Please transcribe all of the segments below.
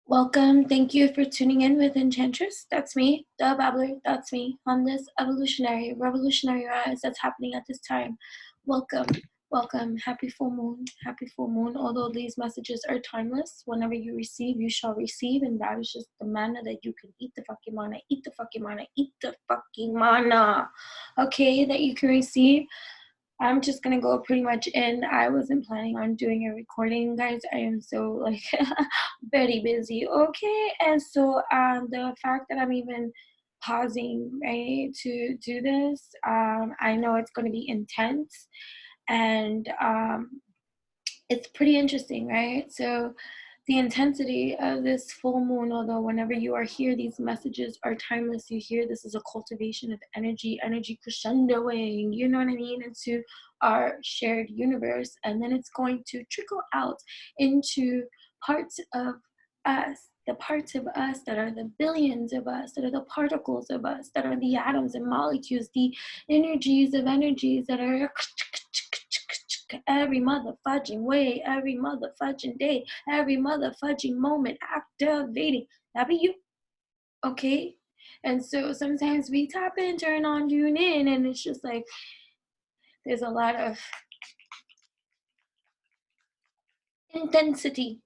Welcome. Thank you for tuning in with Enchantress. That's me, the Babbler. That's me on this evolutionary, revolutionary rise that's happening at this time. Welcome. Welcome. Happy full moon. Happy full moon. Although these messages are timeless, whenever you receive, you shall receive. And that is just the manna that you can eat the fucking mana, eat the fucking mana, eat the fucking mana. Okay, that you can receive. I'm just gonna go pretty much in. I wasn't planning on doing a recording, guys. I am so like very busy. Okay, and so the fact that I'm even pausing right to do this, I know it's gonna be intense, and it's pretty interesting, right? So the intensity of this full moon, although whenever you are here, these messages are timeless. You hear this is a cultivation of energy crescendoing, you know what I mean, into our shared universe. And then it's going to trickle out into parts of us, the parts of us that are the billions of us, that are the particles of us, that are the atoms and molecules, the energies of energies that are every motherfucking way, every motherfucking day, every motherfucking moment activating. That be you, okay? And so sometimes we tap in, turn on, tune in, and it's just like there's a lot of intensity.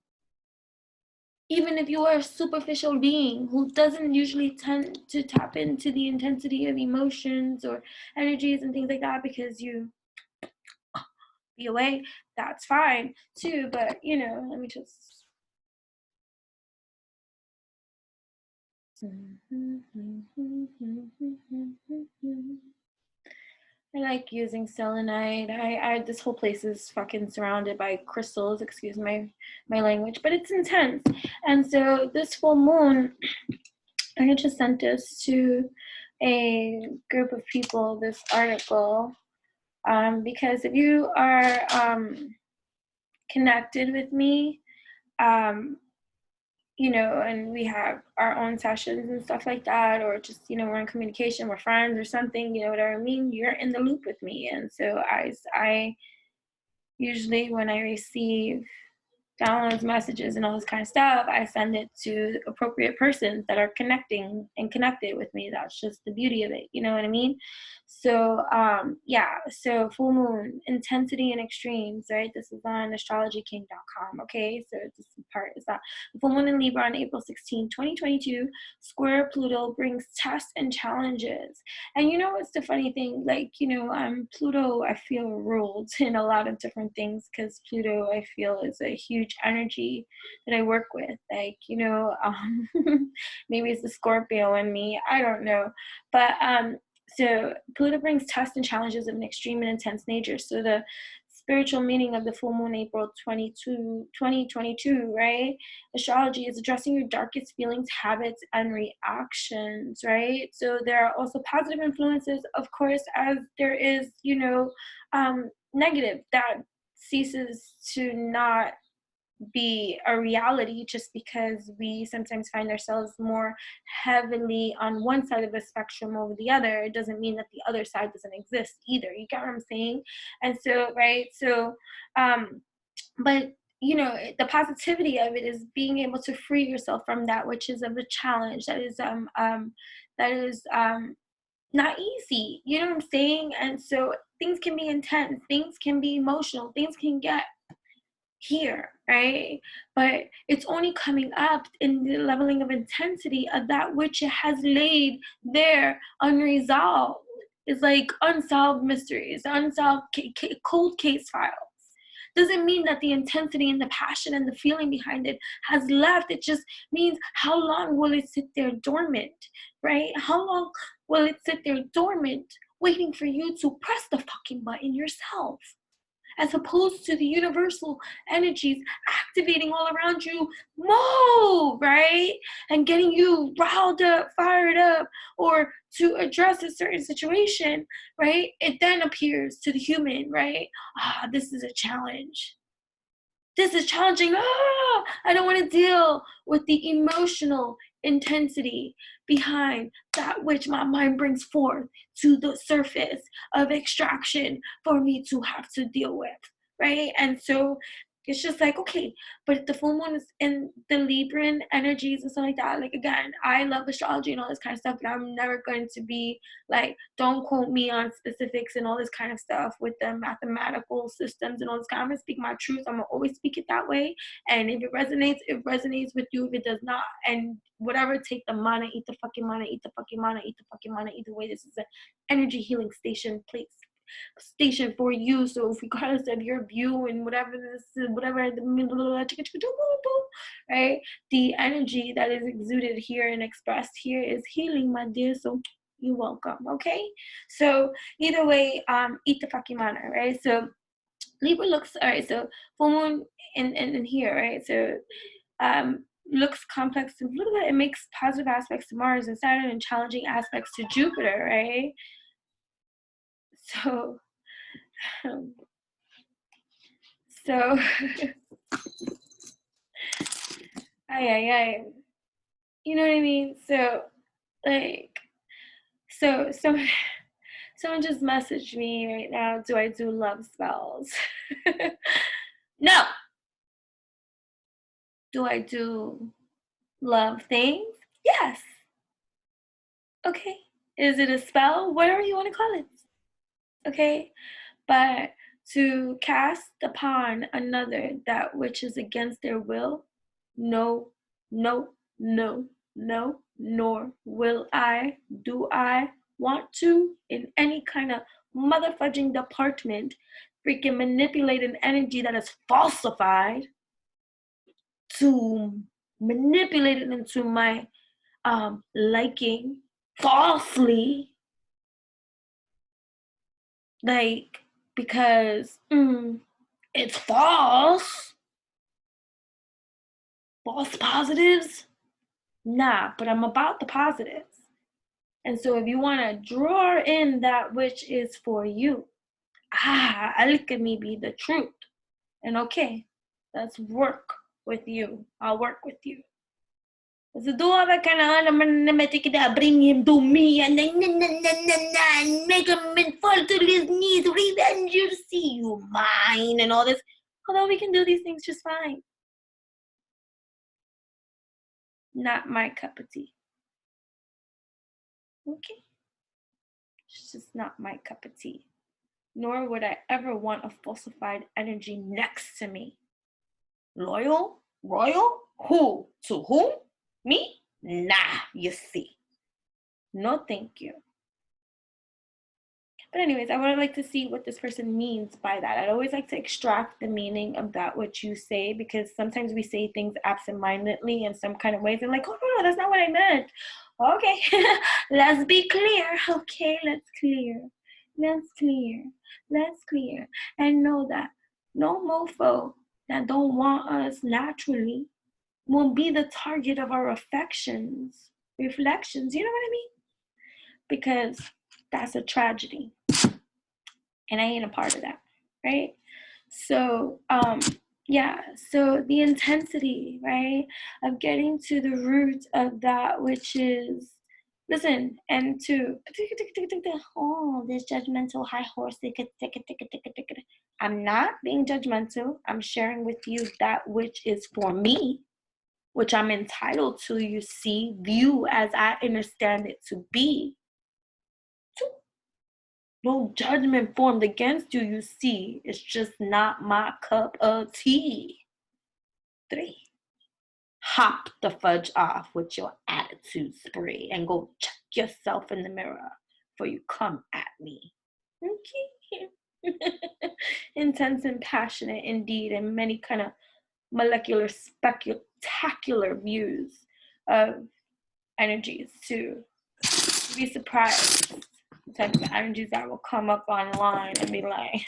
Even if you are a superficial being who doesn't usually tend to tap into the intensity of emotions or energies and things like that because you be away, that's fine too. But you know, let me just I like using selenite. This whole place is fucking surrounded by crystals, excuse my language, but it's intense. And so this full moon, I just sent this to a group of people, this article, because if you are connected with me, you know, and we have our own sessions and stuff like that, or just, you know, we're in communication, we're friends or something, you know what I mean? You're in the loop with me. And so I usually when I receive downloads, messages, and all this kind of stuff, I send it to appropriate persons that are connecting and connected with me. That's just the beauty of it. You know what I mean? So, yeah. So full moon, intensity and extremes, right? This is on astrologyking.com. Okay. So this part is that the full moon in Libra on April 16, 2022, square Pluto brings tests and challenges. And you know what's the funny thing? Like, you know, Pluto, I feel ruled in a lot of different things because Pluto, I feel, is a huge energy that I work with. Like, you know, maybe it's the Scorpio in me. I don't know. But so Pluto brings tests and challenges of an extreme and intense nature. So the spiritual meaning of the full moon April 2022, right? Astrology is addressing your darkest feelings, habits, and reactions, right? So there are also positive influences, of course, as there is, you know, negative that ceases to not be a reality just because we sometimes find ourselves more heavily on one side of the spectrum over the other. It doesn't mean that the other side doesn't exist either. You get what I'm saying? And so, right, so but you know, the positivity of it is being able to free yourself from that which is of a challenge that is not easy, you know what I'm saying? And so things can be intense, things can be emotional, things can get here, right? But it's only coming up in the leveling of intensity of that which it has laid there unresolved. It's like unsolved mysteries, unsolved cold case files. Doesn't mean that the intensity and the passion and the feeling behind it has left. It just means how long will it sit there dormant, right? How long will it sit there dormant waiting for you to press the fucking button yourself? As opposed to the universal energies activating all around you, move, right? And getting you riled up, fired up, or to address a certain situation, right? It then appears to the human, right? This is a challenge. This is challenging. I don't want to deal with the emotional intensity behind that which my mind brings forth to the surface of extraction for me to have to deal with, right? And so It's just like, okay, but if the full moon is in the Libran energies and stuff like that, like, again, I love astrology and all this kind of stuff, but I'm never going to be like, don't quote me on specifics and all this kind of stuff with the mathematical systems and all this kind. I'm gonna speak my truth. I'm gonna always speak it that way. And if it resonates with you. If it does not, and whatever, take the mana, eat the fucking mana, eat the fucking mana, eat the fucking mana. Either way, this is an energy healing station for you. So regardless of your view and whatever right, the energy that is exuded here and expressed here is healing, my dear. So you're welcome. Okay, so either way, eat the fucking mana, right? So Libra looks, all right, so full moon in here, right? So looks complex to a little bit. It makes positive aspects to Mars and Saturn and challenging aspects to Jupiter, right? So so I you know what I mean? So like, so someone just messaged me right now, do I do love spells? No. Do I do love things? Yes. Okay. Is it a spell? Whatever you want to call it. Okay. But to cast upon another that which is against their will, no, no, no, no, nor will I, do I want to, in any kind of motherfudging department, freaking manipulate an energy that is falsified to manipulate it into my liking falsely, like, because it's false positives. Nah, but I'm about the positives. And so if you want to draw in that which is for you, look at me be the truth. And okay, let's work with you. I'll work with you. So do all that kind of bring him to me and make him fall to his knees, revenge you, see you mine, and all this. Although we can do these things just fine. Not my cup of tea. Okay? It's just not my cup of tea. Nor would I ever want a falsified energy next to me. Loyal? Royal? Who? To whom? Me? Nah, you see. No, thank you. But anyways, I would like to see what this person means by that. I'd always like to extract the meaning of that what you say, because sometimes we say things absentmindedly in some kind of ways and like, oh no, that's not what I meant. Okay, let's be clear. Okay, let's clear. And know that no mofo that don't want us naturally will be the target of our affections, reflections, you know what I mean? Because that's a tragedy. And I ain't a part of that, right? So, yeah, so the intensity, right, of getting to the root of that which is, listen, and to, oh, this judgmental high horse, I'm not being judgmental. I'm sharing with you that which is for me, which I'm entitled to, you see, view as I understand it to be. No judgment formed against you, you see. It's just not my cup of tea. 3. Hop the fudge off with your attitude spree and go check yourself in the mirror before you come at me. Okay. Intense and passionate indeed, and many kind of molecular spectacular views of energies too. Be surprised the type of energies that will come up online and be like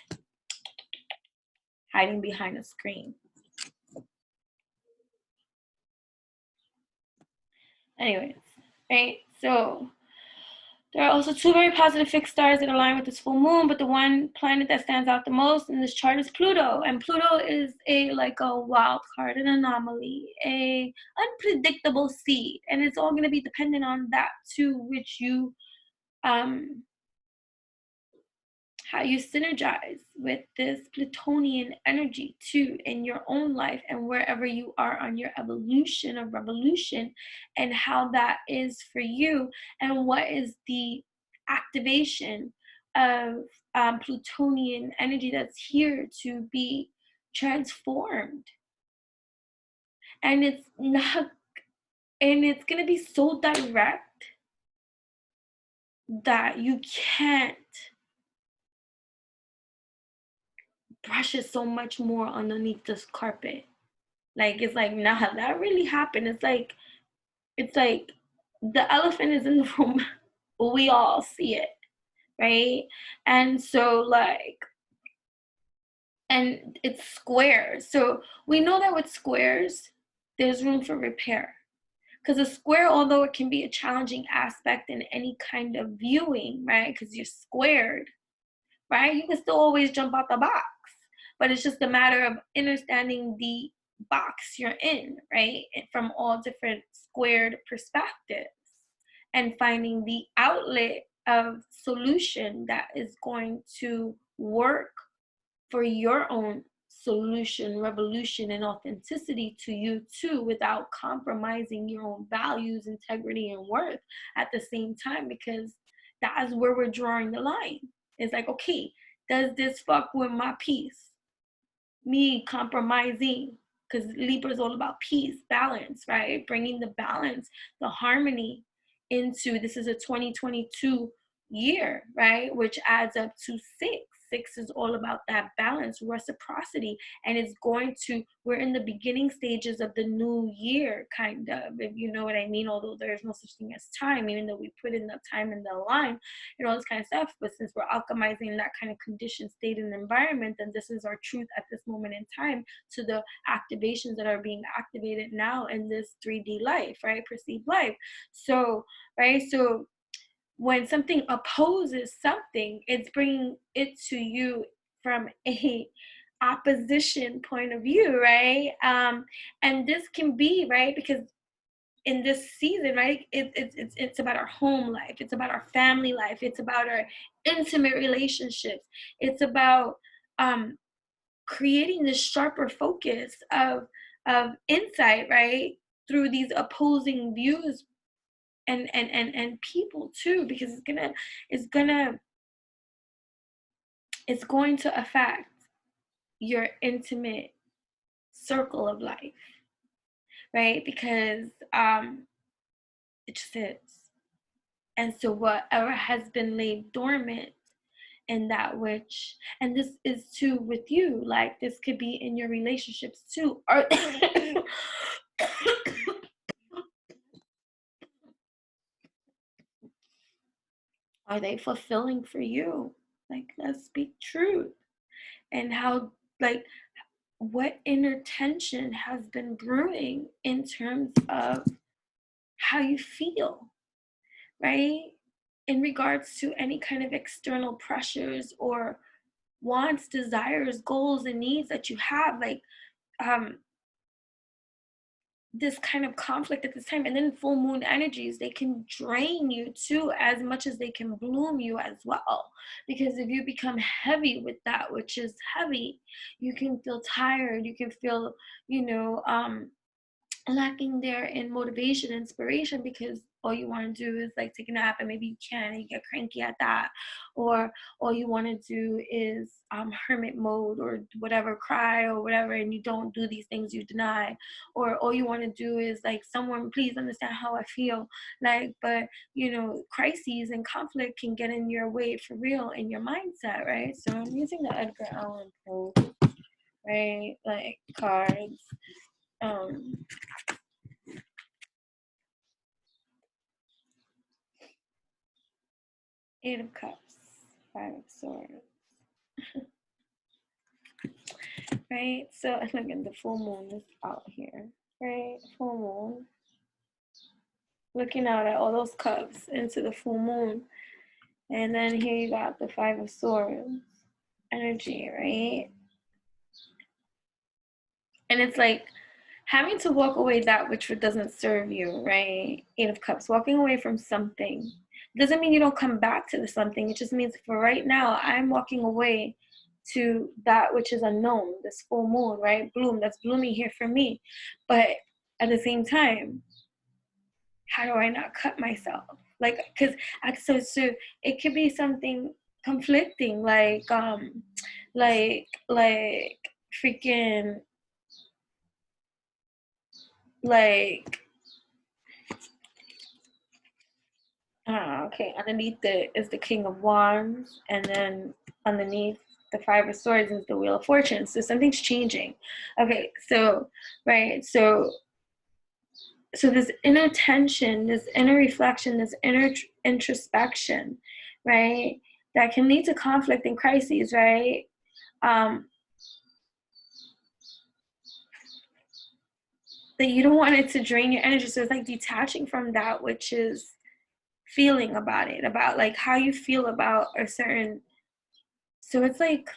hiding behind a screen. Anyways, right? So there are also 2 very positive fixed stars that align with this full moon, but the one planet that stands out the most in this chart is Pluto. And Pluto is a wild card, an anomaly, a unpredictable seed. And it's all going to be dependent on that to which you how you synergize with this Plutonian energy too in your own life and wherever you are on your evolution or revolution, and how that is for you, and what is the activation of Plutonian energy that's here to be transformed. And it's not, and it's going to be so direct that you can't brush it so much more underneath this carpet. Like, it's like, nah, that really happened. It's like the elephant is in the room, but we all see it, right? And so, like, and it's squares. So we know that with squares, there's room for repair. Because a square, although it can be a challenging aspect in any kind of viewing, right? Because you're squared, right? You can still always jump out the box, but it's just a matter of understanding the box you're in, right? From all different squared perspectives, and finding the outlet of solution that is going to work for your own solution, revolution, and authenticity to you too, without compromising your own values, integrity, and worth at the same time, because that's where we're drawing the line. It's like, okay, does this fuck with my peace? Me compromising, because Libra is all about peace, balance, right? Bringing the balance, the harmony into, this is a 2022 year, right? Which adds up to 6. 6 is all about that balance, reciprocity, and it's going to, we're in the beginning stages of the new year, kind of, if you know what I mean, although there's no such thing as time, even though we put in the time in the line and all this kind of stuff. But since we're alchemizing that kind of condition, state, and environment, then this is our truth at this moment in time to the activations that are being activated now in this 3D life, right? Perceived life. So, right, so when something opposes something, it's bringing it to you from a opposition point of view, right? And this can be, right, because in this season, right, it's about our home life, it's about our family life, it's about our intimate relationships, it's about creating this sharper focus of insight, right, through these opposing views and people too, because it's going to affect your intimate circle of life, right? Because it just is. And so whatever has been laid dormant, and that which, and this is too with you, like this could be in your relationships too, or are they fulfilling for you? Like, let's speak truth. And how, like, what inner tension has been brewing in terms of how you feel, right? In regards to any kind of external pressures or wants, desires, goals, and needs that you have, like this kind of conflict at this time. And then full moon energies, they can drain you too, as much as they can bloom you as well. Because if you become heavy with that which is heavy, you can feel tired, you can feel, lacking there in motivation, inspiration, because all you want to do is like take a nap, and maybe you can and you get cranky at that, or all you want to do is hermit mode or whatever, cry or whatever, and you don't do these things, you deny, or all you want to do is like, someone please understand how I feel, like, but crises and conflict can get in your way for real in your mindset, right? So I'm using the Edgar Allan Poe, right, like cards. Eight of Cups, Five of Swords. Right? So look at the full moon is out here. Right? Full moon. Looking out at all those cups into the full moon. And then here you got the Five of Swords energy, right? And it's like having to walk away that which doesn't serve you, right? Eight of Cups, walking away from something Doesn't mean you don't come back to the something. It just means for right now, I'm walking away to that which is unknown, this full moon, right? Bloom, that's blooming here for me. But at the same time, how do I not cut myself? Like, because so it could be something conflicting, like freaking, like, okay, underneath is the King of Wands, and then underneath the Five of Swords is the Wheel of Fortune. So something's changing. Okay, so right, so this inner tension, this inner reflection, this inner introspection, right, that can lead to conflict and crises, right? That you don't want it to drain your energy. So it's like detaching from that which is feeling about it, about like how you feel about a certain. So it's like,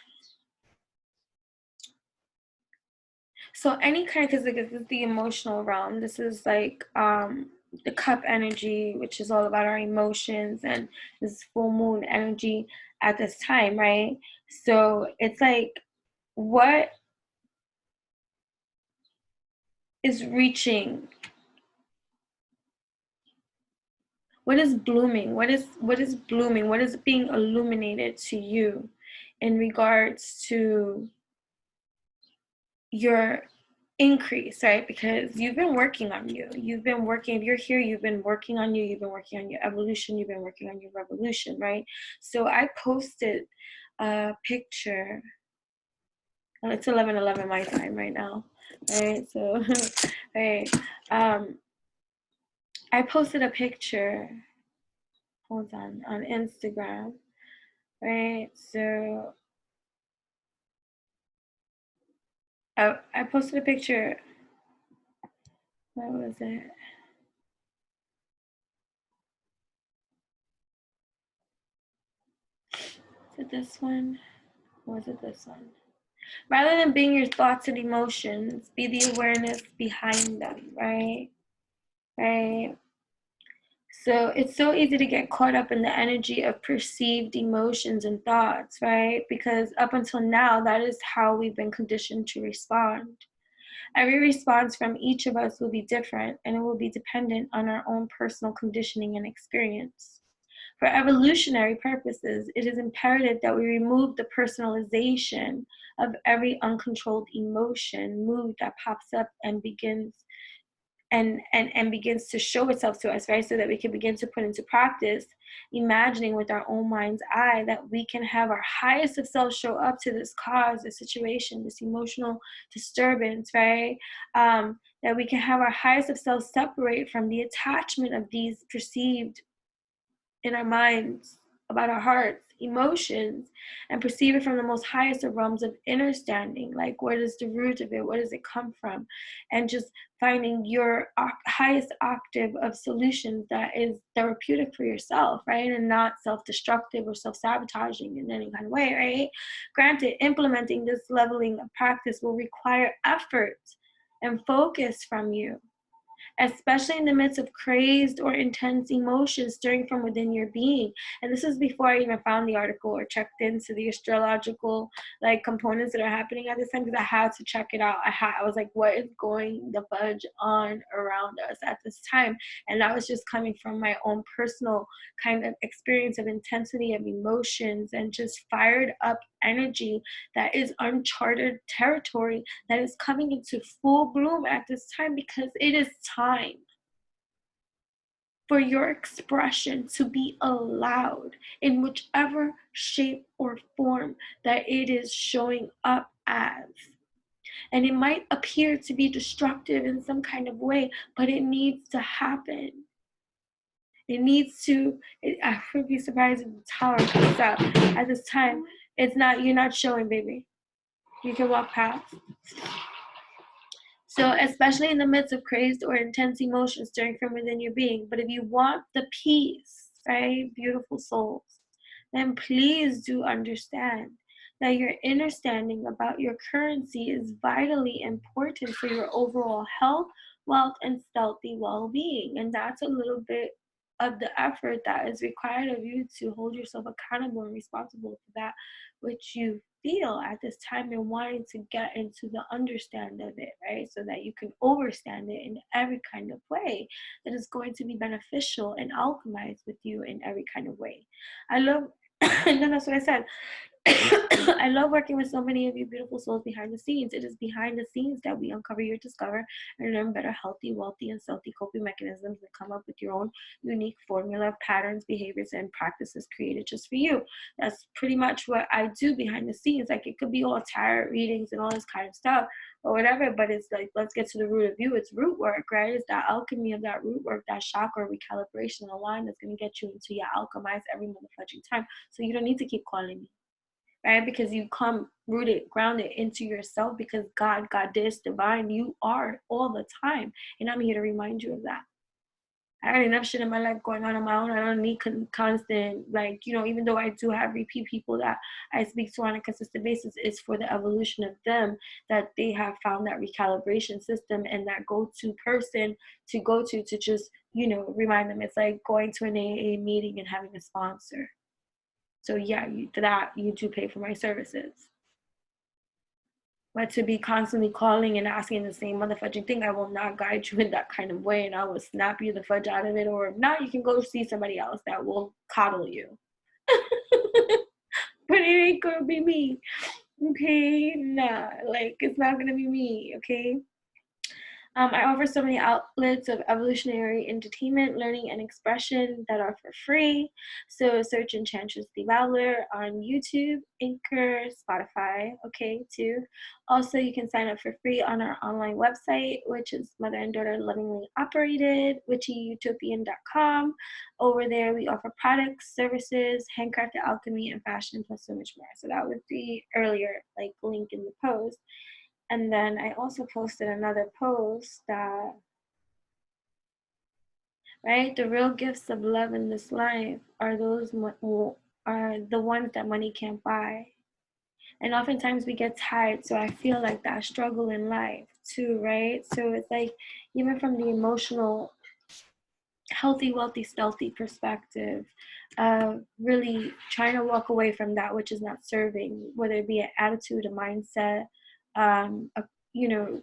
so any kind, because like, this is the emotional realm. This is like the cup energy, which is all about our emotions, and this full moon energy at this time, right? So it's like, what is reaching, what is blooming, what is blooming, what is being illuminated to you in regards to your increase, right? Because you've been working on you. You've been working, if you're here, you've been working on you. You've been working on your evolution. You've been working on your revolution, right? So I posted a picture. Well, it's 11:11 my time right now, right? So, right. I posted a picture. Hold on Instagram, right? So I posted a picture. What was it? Is it this one? Or was it this one? Rather than being your thoughts and emotions, be the awareness behind them, right? Right? So it's so easy to get caught up in the energy of perceived emotions and thoughts, right? Because up until now, that is how we've been conditioned to respond. Every response from each of us will be different, and it will be dependent on our own personal conditioning and experience. For evolutionary purposes, it is imperative that we remove the personalization of every uncontrolled emotion, mood that pops up and begins begins to show itself to us, right? So that we can begin to put into practice, imagining with our own mind's eye that we can have our highest of self show up to this cause, this situation, this emotional disturbance, right? That we can have our highest of self separate from the attachment of these perceived in our minds, about our hearts, emotions, and perceive it from the most highest of realms of understanding. Like, what is the root of it? Where does it come from? And just finding your highest octave of solutions that is therapeutic for yourself, right? And not self-destructive or self-sabotaging in any kind of way, right? Granted, implementing this leveling of practice will require effort and focus from you, especially in the midst of crazed or intense emotions stirring from within your being. And this is before I even found the article or checked into the astrological like components that are happening at this time, because I had to check it out. I was like, what is going the fudge on around us at this time? And that was just coming from my own personal kind of experience of intensity of emotions and just fired up energy that is uncharted territory that is coming into full bloom at this time, because it is time for your expression to be allowed in whichever shape or form that it is showing up as. And it might appear to be destructive in some kind of way, but it needs to happen. It needs to, I would be surprised if the tower comes up at this time. It's not, you're not showing, baby. You can walk past. So, especially in the midst of crazed or intense emotions stirring from within your being. But if you want the peace, right, beautiful souls, then please do understand that your understanding about your currency is vitally important for your overall health, wealth, and stealthy well-being. And that's a little bit of the effort that is required of you to hold yourself accountable and responsible for that which you feel at this time, and wanting to get into the understand of it, right? So that you can overstand it in every kind of way that is going to be beneficial and alchemize with you in every kind of way. I love, and then that's what I said. I love working with so many of you beautiful souls behind the scenes. It is behind the scenes that we uncover your discover and learn better, healthy, wealthy, and stealthy coping mechanisms and come up with your own unique formula of patterns, behaviors, and practices created just for you. That's pretty much what I do behind the scenes. Like, it could be all tarot readings and all this kind of stuff or whatever, but it's like, let's get to the root of you. It's root work, right? It's that alchemy of that root work, that chakra recalibration, the line that's going to get you into your alchemize every motherfucking time. So you don't need to keep calling me. Right? Because you come rooted, grounded into yourself, because God, Goddess, divine, you are all the time. And I'm here to remind you of that. I got enough shit in my life going on my own. I don't need constant, like, you know, even though I do have repeat people that I speak to on a consistent basis, it's for the evolution of them that they have found that recalibration system and that go-to person to go to just, you know, remind them. It's like going to an AA meeting and having a sponsor. So yeah, for that, you do pay for my services. But to be constantly calling and asking the same motherfucking thing, I will not guide you in that kind of way, and I will snap you the fudge out of it. Or if not, you can go see somebody else that will coddle you. But it ain't gonna be me, okay? Nah, like, it's not gonna be me, okay? I offer so many outlets of evolutionary entertainment, learning, and expression that are for free. So search Enchantress the BABBLER on YouTube, Anchor, Spotify, okay, too. Also, you can sign up for free on our online website, which is Mother and Daughter Lovingly Operated, witchyutopian.com. Over there, we offer products, services, handcrafted alchemy, and fashion, plus so much more. So that was the earlier, like, link in the post. And then I also posted another post that, right, the real gifts of love in this life are are the ones that money can't buy. And oftentimes we get tired, so I feel like that struggle in life too, right? So it's like, even from the emotional, healthy, wealthy, stealthy perspective, really trying to walk away from that which is not serving, whether it be an attitude, a mindset, you know,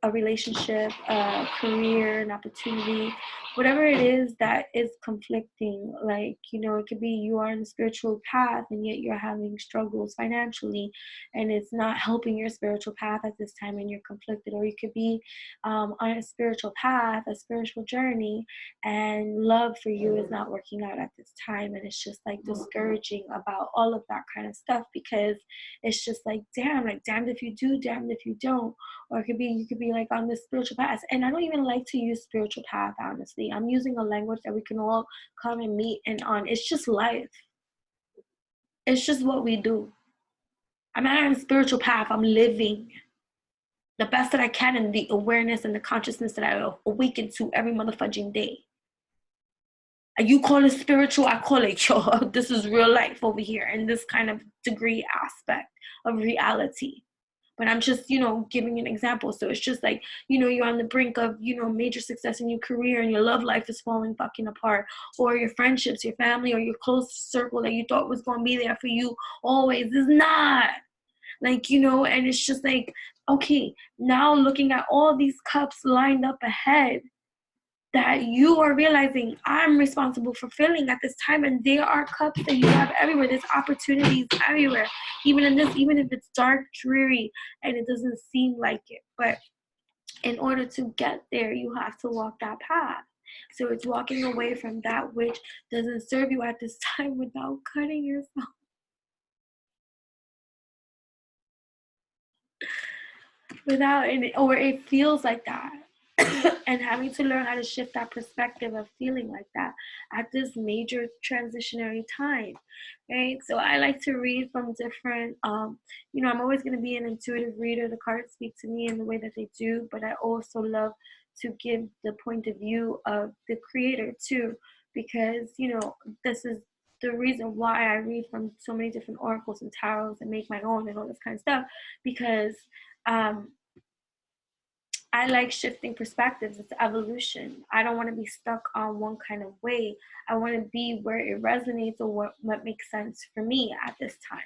a relationship, a career, an opportunity, whatever it is that is conflicting. Like, you know, it could be you are on a spiritual path and yet you're having struggles financially and it's not helping your spiritual path at this time and you're conflicted. Or you could be on a spiritual path, a spiritual journey, and love for you is not working out at this time, and it's just like discouraging about all of that kind of stuff, because it's just like, damn, like, damned if you do, damned if you don't. Or it could be, you could be like on this spiritual path. And I don't even like to use spiritual path, honestly. I'm using a language that we can all come and meet and on. It's just life. It's just what we do. I'm not on a spiritual path. I'm living the best that I can in the awareness and the consciousness that I awaken to every motherfucking day. And you call it spiritual, I call it, yo, this is real life over here in this kind of degree aspect of reality. But I'm just, you know, giving an example. So it's just like, you know, you're on the brink of, you know, major success in your career and your love life is falling fucking apart, or your friendships, your family, or your close circle that you thought was going to be there for you always is not. Like, you know, and it's just like, okay, now looking at all these cups lined up ahead that you are realizing I'm responsible for filling at this time, and there are cups that you have everywhere. There's opportunities everywhere, even in this, even if it's dark, dreary, and it doesn't seem like it. But in order to get there, you have to walk that path. So it's walking away from that which doesn't serve you at this time without cutting yourself. Or it feels like that. And having to learn how to shift that perspective of feeling like that at this major transitionary time, right? So I like to read from different, you know, I'm always going to be an intuitive reader. The cards speak to me in the way that they do, but I also love to give the point of view of the creator too, because, you know, this is the reason why I read from so many different oracles and tarots and make my own and all this kind of stuff, because I like shifting perspectives. It's evolution. I don't want to be stuck on one kind of way. I want to be where it resonates or what makes sense for me at this time.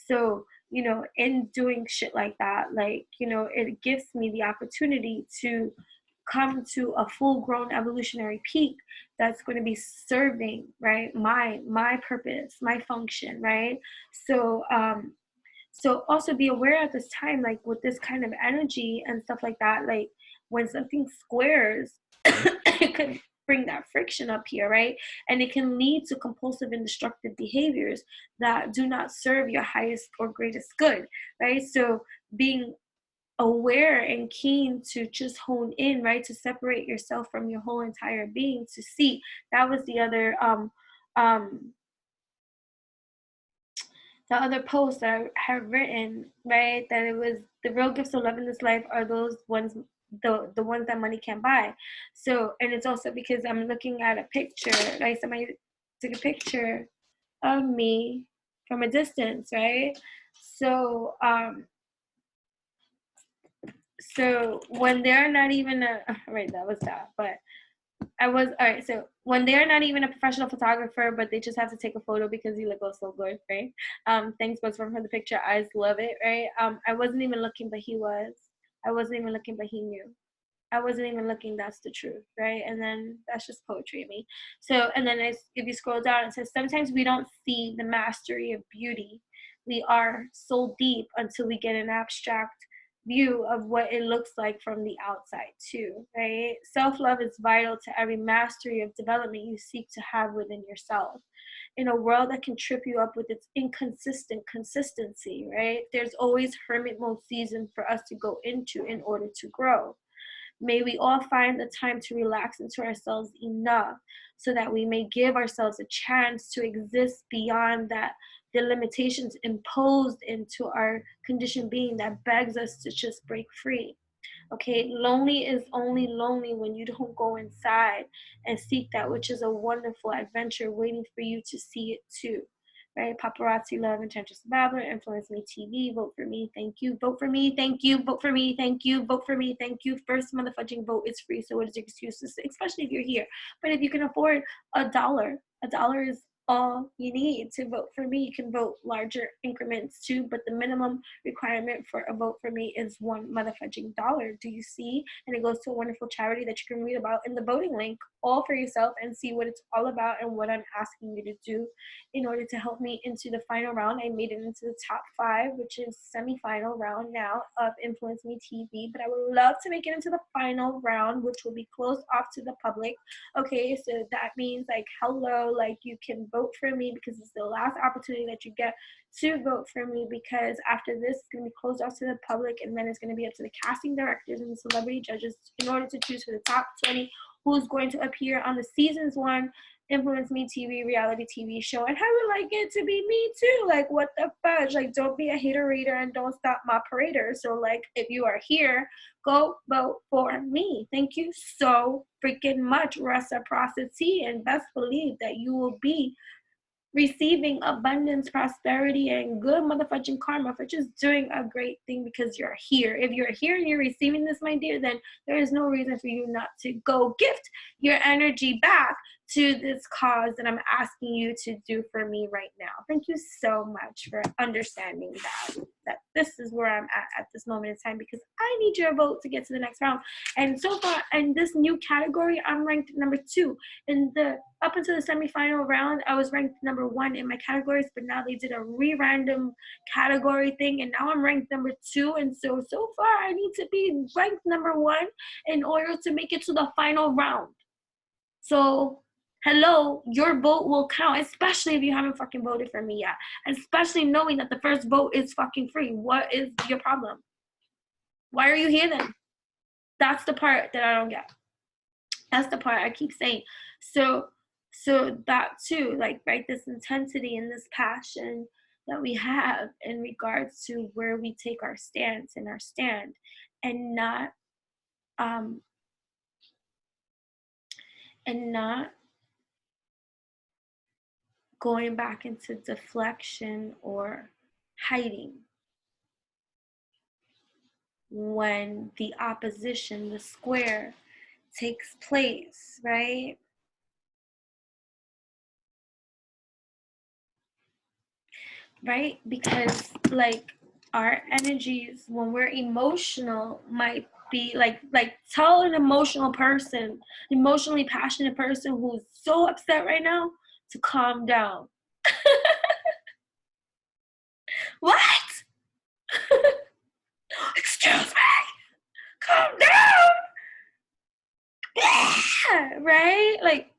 So, you know, in doing shit like that, like, you know, it gives me the opportunity to come to a full-grown evolutionary peak that's going to be serving, right, my purpose, my function, right? So so also be aware at this time, like with this kind of energy and stuff like that, like when something squares, it could bring that friction up here, right? And it can lead to compulsive and destructive behaviors that do not serve your highest or greatest good, right? So being aware and keen to just hone in, right, to separate yourself from your whole entire being, to see. That was um the other post that I have written, right, that it was the real gifts of love in this life are those ones, the ones that money can't buy. So, and it's also because I'm looking at a picture, right? Somebody took a picture of me from a distance, right? So, so when they're not even a right, that was that, but I was all right. So when they're not even a professional photographer, but they just have to take a photo because you look so good, right? Thanks, Buzz, for the picture. I just love it, right? I wasn't even looking, but he was. I wasn't even looking, but he knew. I wasn't even looking. That's the truth, right? And then that's just poetry in me. So, and then if you scroll down, it says sometimes we don't see the mastery of beauty. We are so deep until we get an abstract view of what it looks like from the outside too, right? Self-love is vital to every mastery of development you seek to have within yourself. In a world that can trip you up with its inconsistent consistency, right? There's always hermit mode season for us to go into in order to grow. May we all find the time to relax into ourselves enough so that we may give ourselves a chance to exist beyond that the limitations imposed into our conditioned being that begs us to just break free. Okay, lonely is only lonely when you don't go inside and seek that which is a wonderful adventure waiting for you to see it too. Right? Paparazzi love Enchantress Babbler, Influence Me TV, vote for me, thank you, vote for me, thank you, vote for me, thank you, vote for me, thank you. First motherfucking vote is free, so what is your excuse, especially if you're here? But if you can afford a dollar is all you need to vote for me. You can vote larger increments too, but the minimum requirement for a vote for me is $1 motherfucking dollar. Do you see? And it goes to a wonderful charity that you can read about in the voting link, all for yourself, and see what it's all about and what I'm asking you to do in order to help me into the final round. I made it into the top 5, which is semi-final round now of Influence Me TV, but I would love to make it into the final round, which will be closed off to the public. Okay, so that means like hello, like you can vote for me because it's the last opportunity that you get to vote for me, because after this it's going to be closed off to the public, and then it's going to be up to the casting directors and the celebrity judges in order to choose for the top 20 who's going to appear on the seasons 1 Influence Me TV reality TV show. And I would like it to be me too. Like, what the fudge? Like, don't be a hater and don't stop my parader. So like, if you are here, go vote for me. Thank you so freaking much. Reciprocity, and best believe that you will be receiving abundance, prosperity, and good motherfucking karma for just doing a great thing because you're here. If you're here and you're receiving this, my dear, then there is no reason for you not to go gift your energy back to this cause that I'm asking you to do for me right now. Thank you so much for understanding that this is where I'm at this moment in time, because I need your vote to get to the next round. And so far in this new category, I'm ranked number 2. In the up until the semifinal round, I was ranked number 1 in my categories, but now they did a re-random category thing, and now I'm ranked number 2. And so far, I need to be ranked number 1 in order to make it to the final round. So, hello, your vote will count, especially if you haven't fucking voted for me yet. Especially knowing that the first vote is fucking free. What is your problem? Why are you here then? That's the part that I don't get. That's the part I keep saying. So that too, like, right, this intensity and this passion that we have in regards to where we take our stance and our stand, and not going back into deflection or hiding. when the opposition, the square, takes place, right? Right? Because like our energies when we're emotional might be like tell an emotional person, emotionally passionate person who's so upset right now to calm down. What? Excuse me, calm down. Yeah, right? Like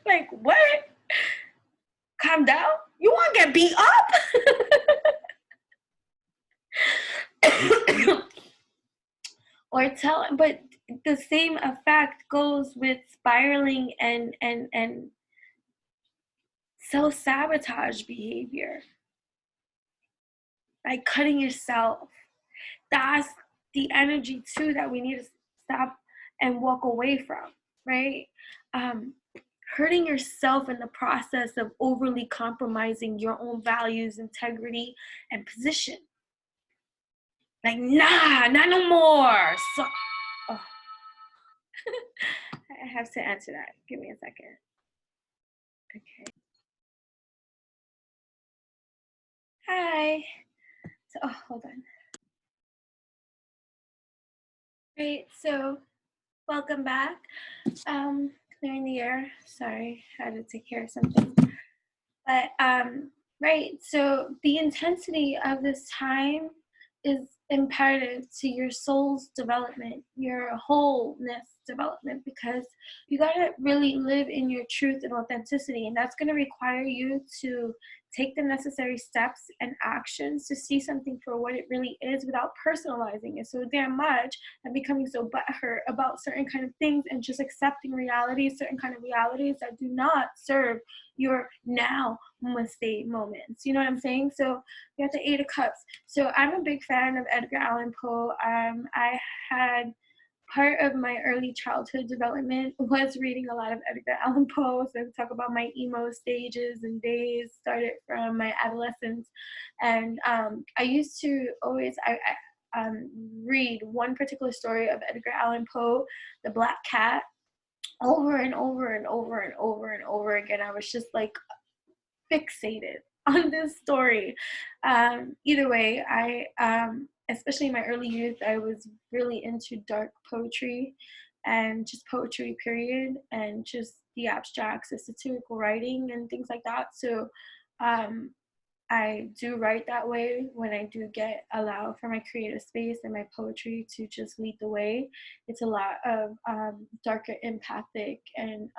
like what? Calm down? You want to get beat up? Or tell, but the same effect goes with spiraling and self-sabotage behavior, like cutting yourself. That's the energy too that we need to stop and walk away from, right? um, Hurting yourself in the process of overly compromising your own values, integrity, and position. Like, nah, not no more. So, oh. I have to answer that. Give me a second. Okay. Hi. So, oh, hold on. Great. So, welcome back. Clearing the air. Sorry, I had to take care of something. But right. So the intensity of this time is imperative to your soul's development, your wholeness development, because you gotta really live in your truth and authenticity, and that's gonna require you to take the necessary steps and actions to see something for what it really is without personalizing it so damn much and becoming so butthurt about certain kind of things and just accepting realities, certain kind of realities that do not serve your now state moments. You know what I'm saying? So you have the Eight of Cups. So I'm a big fan of Edgar Allan Poe. I had part of my early childhood development was reading a lot of Edgar Allan Poe. So I talk about my emo stages and days started from my adolescence. And I used to always, read one particular story of Edgar Allan Poe, The Black Cat, over and over and over and over and over again. I was just like fixated on this story. Either way, especially in my early youth, I was really into dark poetry and just poetry period, and just the abstracts, the satirical writing and things like that. So I do write that way when I do get allowed for my creative space and my poetry to just lead the way. It's a lot of darker, empathic, and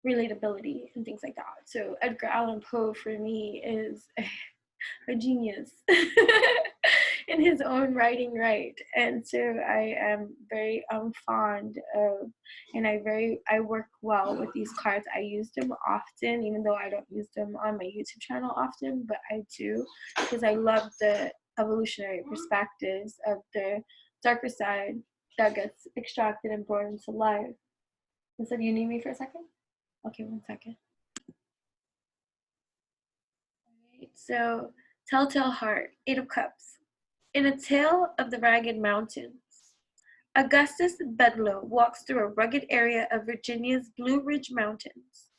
relatability and things like that. So Edgar Allan Poe for me is a genius in his own writing right. And so I am very fond of, and I work well with these cards. I use them often, even though I don't use them on my YouTube channel often, but I do because I love the evolutionary perspectives of the darker side that gets extracted and brought into life. And so, do you need me for a second? Okay, 1 second. Right, so, Telltale Heart, Eight of Cups. In A Tale of the Ragged Mountains, Augustus Bedloe walks through a rugged area of Virginia's Blue Ridge Mountains.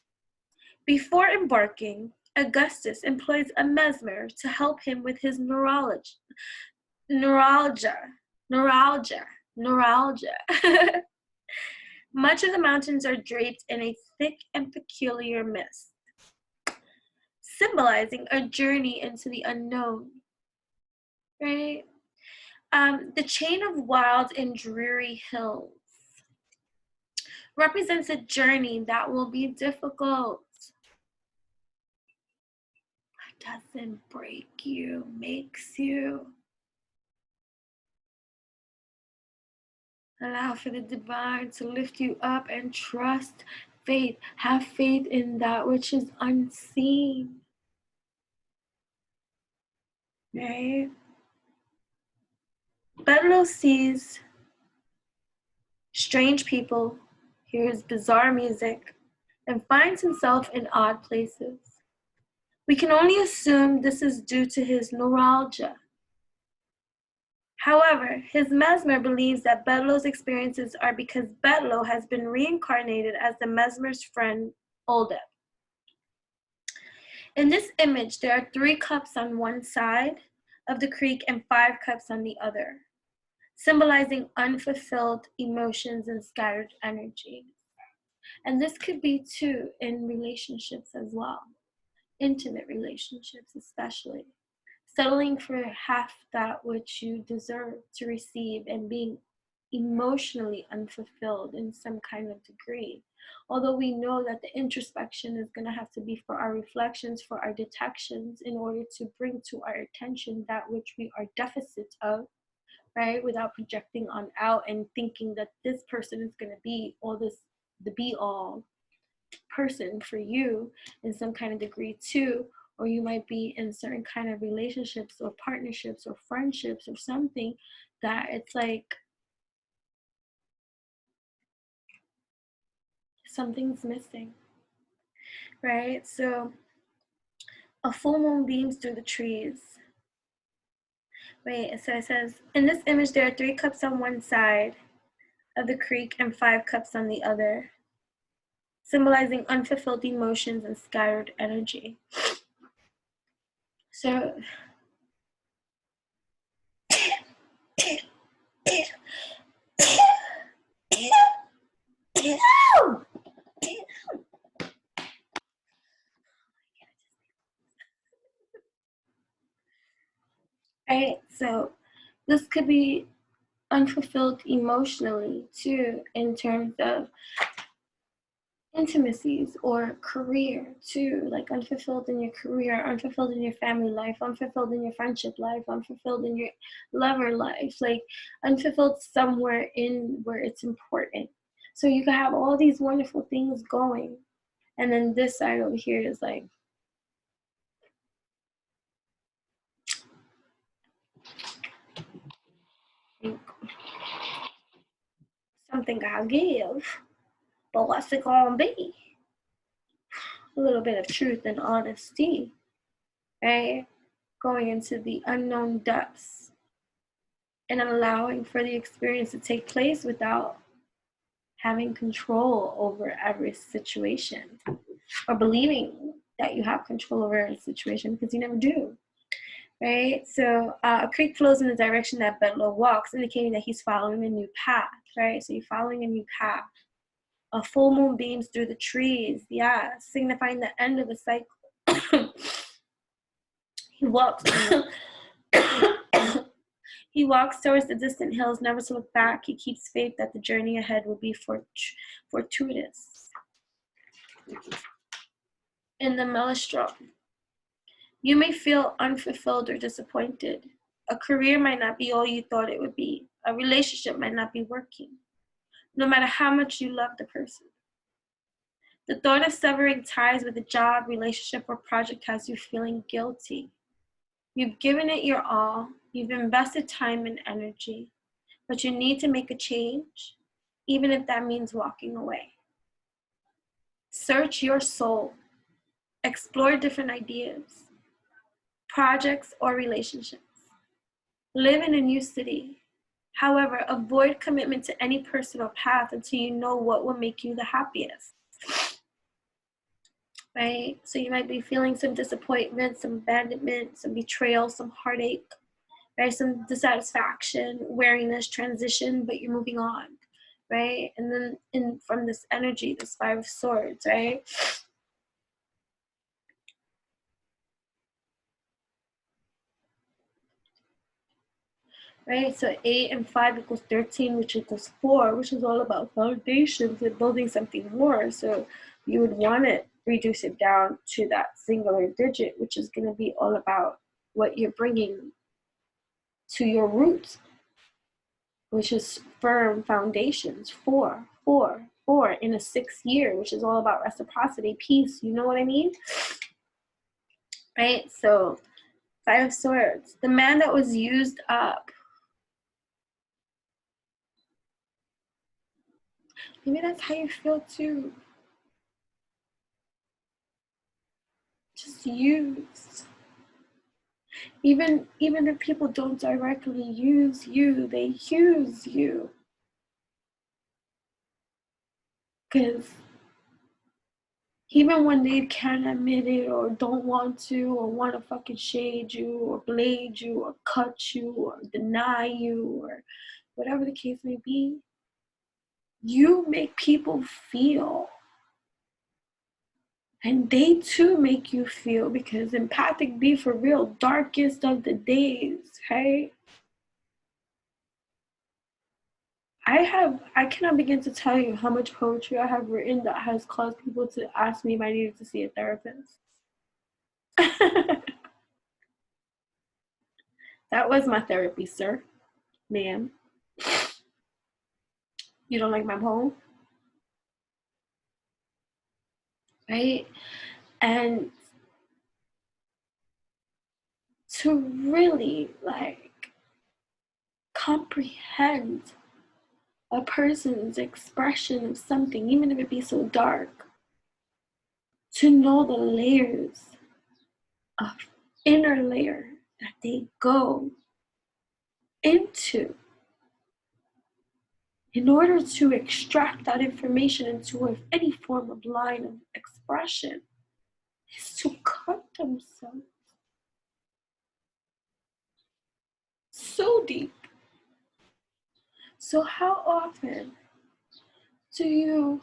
Before embarking, Augustus employs a mesmer to help him with his neuralgia. Much of the mountains are draped in a thick and peculiar mist, symbolizing a journey into the unknown, right? The chain of wild and dreary hills represents a journey that will be difficult. Doesn't break you, makes you. Allow for the divine to lift you up and trust faith. Have faith in that which is unseen. Right? Bedloe sees strange people, hears bizarre music, and finds himself in odd places. We can only assume this is due to his neuralgia. However, his mesmer believes that Bedloe's experiences are because Bedloe has been reincarnated as the mesmer's friend, Oldeb. In this image, there are 3 cups on one side of the creek and 5 cups on the other, symbolizing unfulfilled emotions and scattered energy. And this could be too in relationships as well, intimate relationships especially. Settling for half that which you deserve to receive and being emotionally unfulfilled in some kind of degree. Although we know that the introspection is going to have to be for our reflections, for our detections, in order to bring to our attention that which we are deficit of, right? Without projecting on out and thinking that this person is going to be all this, the be all person for you in some kind of degree too. Or you might be in certain kind of relationships or partnerships or friendships or something that it's like something's missing, right? So a full moon beams through the trees. Wait, so it says, in this image there are 3 cups on one side of the creek and 5 cups on the other, symbolizing unfulfilled emotions and scattered energy. So right, so this could be unfulfilled emotionally too, in terms of intimacies or career too, like unfulfilled in your career, unfulfilled in your family life, unfulfilled in your friendship life, unfulfilled in your lover life, like unfulfilled somewhere in where it's important. So you can have all these wonderful things going, and then this side over here is like, something I'll give, but what's it gonna be? A little bit of truth and honesty, right? Going into the unknown depths and allowing for the experience to take place without having control over every situation or believing that you have control over a situation, because you never do, right? So a creek flows in the direction that Bedloe walks, indicating that he's following a new path, right? So you're following a new path. A full moon beams through the trees, yeah, signifying the end of a cycle. He walks. He walks towards the distant hills, never to look back. He keeps faith that the journey ahead will be fortuitous. In the maelstrom, you may feel unfulfilled or disappointed. A career might not be all you thought it would be. A relationship might not be working, no matter how much you love the person. The thought of severing ties with a job, relationship, or project has you feeling guilty. You've given it your all. You've invested time and energy, but you need to make a change, even if that means walking away. Search your soul. Explore different ideas, projects, or relationships. Live in a new city. However, avoid commitment to any personal path until you know what will make you the happiest. Right? So you might be feeling some disappointment, some abandonment, some betrayal, some heartache, right? Some dissatisfaction, weariness, transition, but you're moving on, right? And then from this energy, this 5 of Swords, right? Right, so 8 and 5 equals 13, which equals 4, which is all about foundations and building something more. So you would want to reduce it down to that singular digit, which is going to be all about what you're bringing to your roots, which is firm foundations. 4, 4, 4 in a 6th year, which is all about reciprocity, peace. You know what I mean? Right, so 5 of Swords, the man that was used up. Maybe that's how you feel too. just used. Even if people don't directly use you, they use you. Because even when they can't admit it or don't want to or want to fucking shade you or blade you or cut you or deny you or whatever the case may be, you make people feel. And they too make you feel, because empathic be for real, darkest of the days, right? I cannot begin to tell you how much poetry I have written that has caused people to ask me if I needed to see a therapist. That was my therapy, sir, ma'am. You don't like my poem? Right? And to really comprehend a person's expression of something, even if it be so dark, to know the layers of inner layer that they go into in order to extract that information into any form of line of expression, is to cut themselves so deep. So how often do you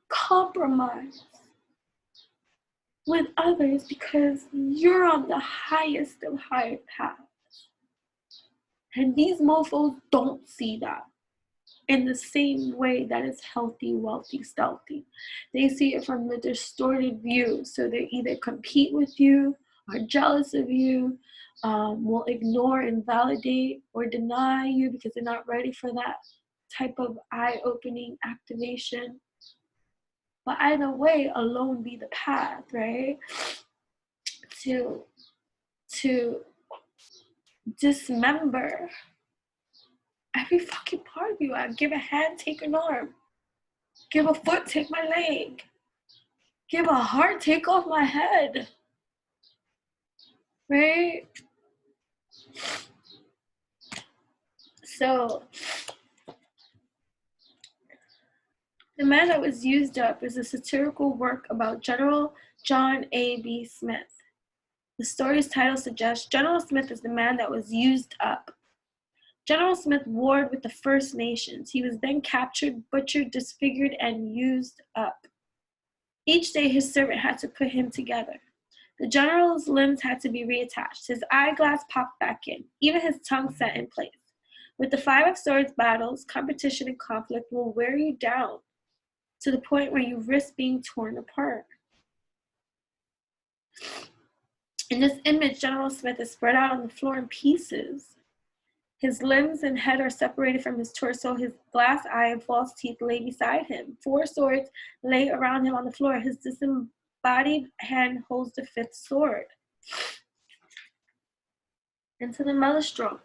compromise with others because you're on the highest of high paths? And these mofos don't see that in the same way that is healthy, wealthy, stealthy. They see it from the distorted view. So they either compete with you, are jealous of you, will ignore, invalidate, or deny you because they're not ready for that type of eye-opening activation. But either way, alone be the path, right? To dismember every fucking part of you. I give a hand, take an arm. Give a foot, take my leg. Give a heart, take off my head. Right? So, The Man That Was Used Up is a satirical work about General John A.B. Smith. The story's title suggests General Smith is the man that was used up. General Smith warred with the First Nations. He was then captured, butchered, disfigured, and used up. Each day his servant had to put him together. The general's limbs had to be reattached. His eyeglass popped back in. Even his tongue set in place. With the Five of Swords battles, competition and conflict will wear you down to the point where you risk being torn apart. In this image, General Smith is spread out on the floor in pieces. His limbs and head are separated from his torso. His glass eye and false teeth lay beside him. 4 swords lay around him on the floor. His disembodied hand holds the 5th sword. Into the maelstrom.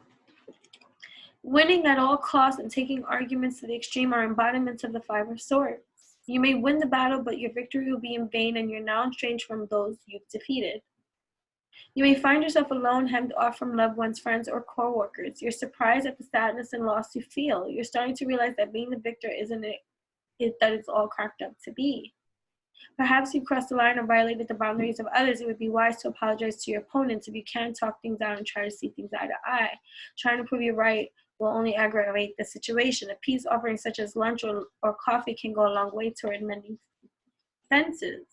Winning at all costs and taking arguments to the extreme are embodiments of the 5 of Swords. You may win the battle, but your victory will be in vain, and you're now estranged from those you've defeated. You may find yourself alone, hemmed off from loved ones, friends, or co-workers. You're surprised at the sadness and loss you feel. You're starting to realize that being the victor isn't that it's all cracked up to be. Perhaps you've crossed the line or violated the boundaries of others. It would be wise to apologize to your opponents. If you can, talk things out and try to see things eye to eye. Trying to prove you're right will only aggravate the situation. A peace offering such as lunch or coffee can go a long way toward mending fences.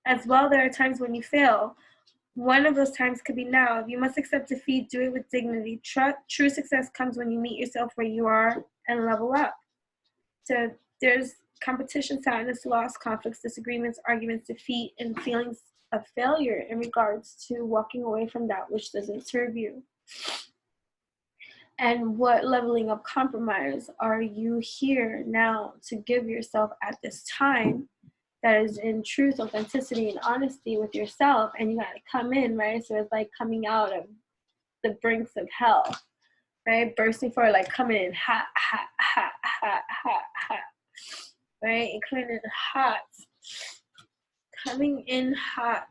As well, there are times when you fail. One of those times could be now. If you must accept defeat, do it with dignity. True success comes when you meet yourself where you are and level up. So there's competition, sadness, loss, conflicts, disagreements, arguments, defeat, and feelings of failure in regards to walking away from that which doesn't serve you. And what leveling of compromise are you here now to give yourself at this time that is in truth, authenticity, and honesty with yourself? And you gotta come in, right? So it's like coming out of the brinks of hell, right? Bursting forward, like coming in hot, hot, hot, hot, hot, hot, right? And coming in hot, coming in hot.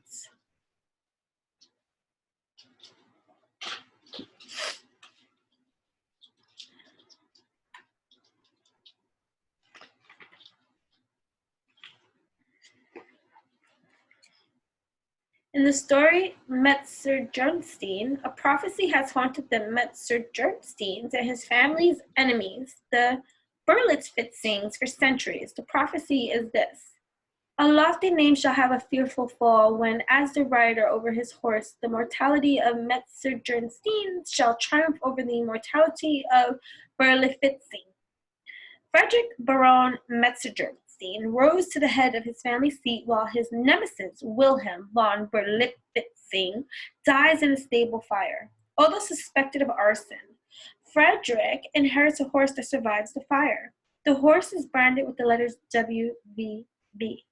In the story Metzger-Bernstein, a prophecy has haunted the Metzger-Bernsteins and his family's enemies, the Berlitzfitzings, for centuries. The prophecy is this: a lofty name shall have a fearful fall when, as the rider over his horse, the mortality of Metzger-Bernstein shall triumph over the immortality of Berlifitzing. Frederick Baron Metzger-Bernstein rose to the head of his family seat while his nemesis, Wilhelm von Berlifitzing, dies in a stable fire. Although suspected of arson, Frederick inherits a horse that survives the fire. The horse is branded with the letters WVB.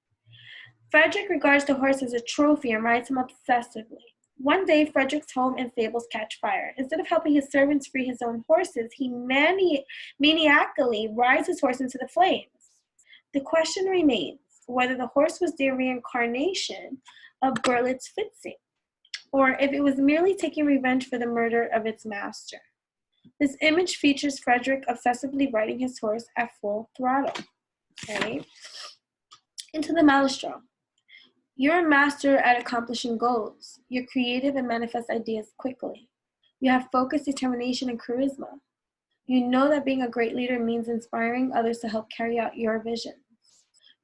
Frederick regards the horse as a trophy and rides him obsessively. One day, Frederick's home and stables catch fire. Instead of helping his servants free his own horses, he maniacally rides his horse into the flames. The question remains whether the horse was the reincarnation of Berlitzfitzing, or if it was merely taking revenge for the murder of its master. This image features Frederick obsessively riding his horse at full throttle. Okay? Into the maelstrom. You're a master at accomplishing goals. You're creative and manifest ideas quickly. You have focus, determination, and charisma. You know that being a great leader means inspiring others to help carry out your visions.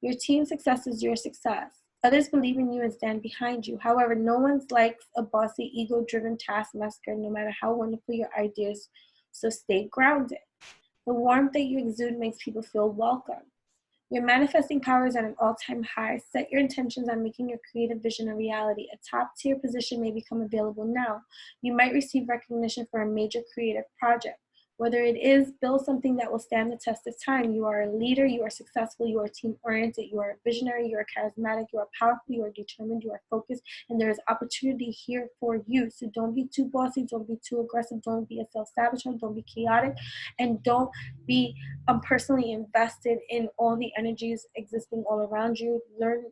Your team's success is your success. Others believe in you and stand behind you. However, no one likes a bossy, ego-driven taskmaster, no matter how wonderful your ideas, so stay grounded. The warmth that you exude makes people feel welcome. Your manifesting power is at an all-time high. Set your intentions on making your creative vision a reality. A top-tier position may become available now. You might receive recognition for a major creative project. Whether it is build something that will stand the test of time, you are a leader, you are successful, you are team-oriented, you are a visionary, you are charismatic, you are powerful, you are determined, you are focused, and there is opportunity here for you. So don't be too bossy, don't be too aggressive, don't be a self-saboteur, don't be chaotic, and don't be personally invested in all the energies existing all around you. Learn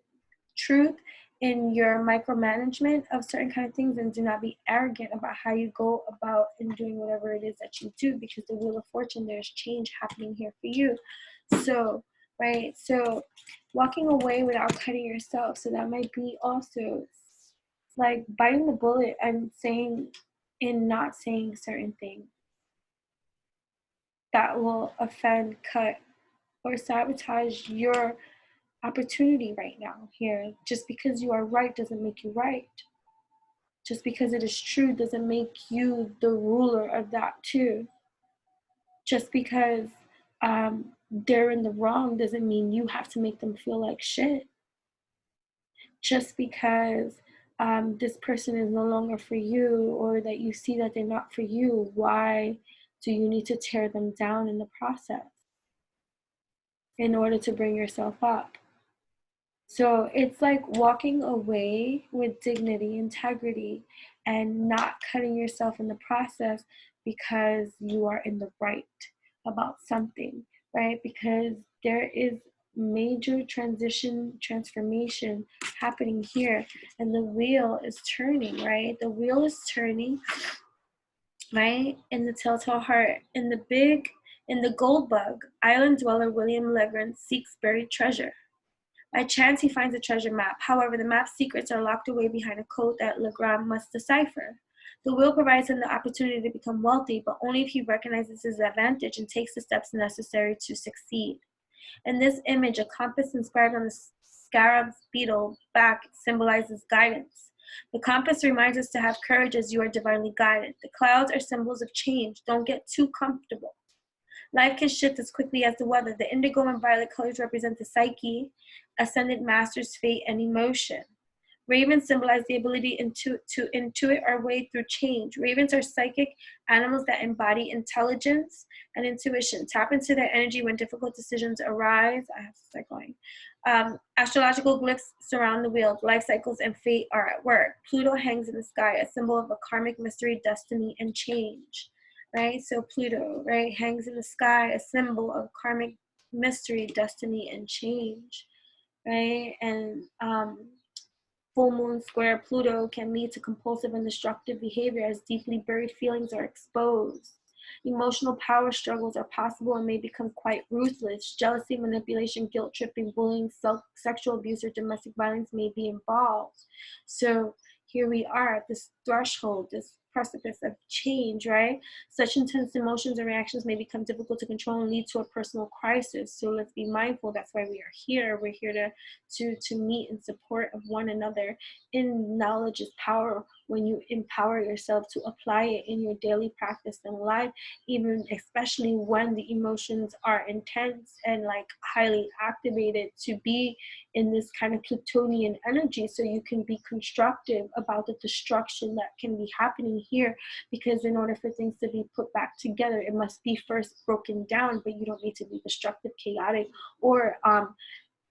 truth in your micromanagement of certain kind of things, and do not be arrogant about how you go about in doing whatever it is that you do, because the wheel of fortune, there's change happening here for you. So, right, so walking away without cutting yourself, so that might be also like biting the bullet and saying and not saying certain things that will offend, cut, or sabotage your opportunity right now here. Just because you are right doesn't make you right. Just because it is true doesn't make you the ruler of that too. Just because they're in the wrong doesn't mean you have to make them feel like shit. Just because this person is no longer for you, or that you see that they're not for you, why do you need to tear them down in the process in order to bring yourself up? So it's like walking away with dignity, integrity, and not cutting yourself in the process because you are in the right about something, right? Because there is major transformation happening here, and the wheel is turning, right? The wheel is turning, right? In the telltale heart, in the gold bug, island dweller William Legrand seeks buried treasure. By chance, he finds a treasure map. However, the map's secrets are locked away behind a code that Legrand must decipher. The wheel provides him the opportunity to become wealthy, but only if he recognizes his advantage and takes the steps necessary to succeed. In this image, a compass inscribed on the scarab's beetle back symbolizes guidance. The compass reminds us to have courage as you are divinely guided. The clouds are symbols of change. Don't get too comfortable. Life can shift as quickly as the weather. The indigo and violet colors represent the psyche, ascended master's fate, and emotion. Ravens symbolize the ability to intuit our way through change. Ravens are psychic animals that embody intelligence and intuition. Tap into their energy when difficult decisions arise. I have to start going. Astrological glyphs surround the wheel. Life cycles and fate are at work. Pluto hangs in the sky, a symbol of a karmic mystery, destiny, and change. Right? So Pluto, right, hangs in the sky, a symbol of karmic mystery, destiny, and change. Right? And full moon square Pluto can lead to compulsive and destructive behavior as deeply buried feelings are exposed. Emotional power struggles are possible and may become quite ruthless. Jealousy, manipulation, guilt tripping, bullying, sexual abuse, or domestic violence may be involved. So here we are at this threshold, this precipice of change, right? Such intense emotions and reactions may become difficult to control and lead to a personal crisis. So let's be mindful. That's why we are here. We're here to meet in support of one another. In knowledge is power. When you empower yourself to apply it in your daily practice and life, even especially when the emotions are intense and like highly activated, to be in this kind of Plutonian energy so you can be constructive about the destruction that can be happening here, because in order for things to be put back together, it must be first broken down. But you don't need to be destructive, chaotic, or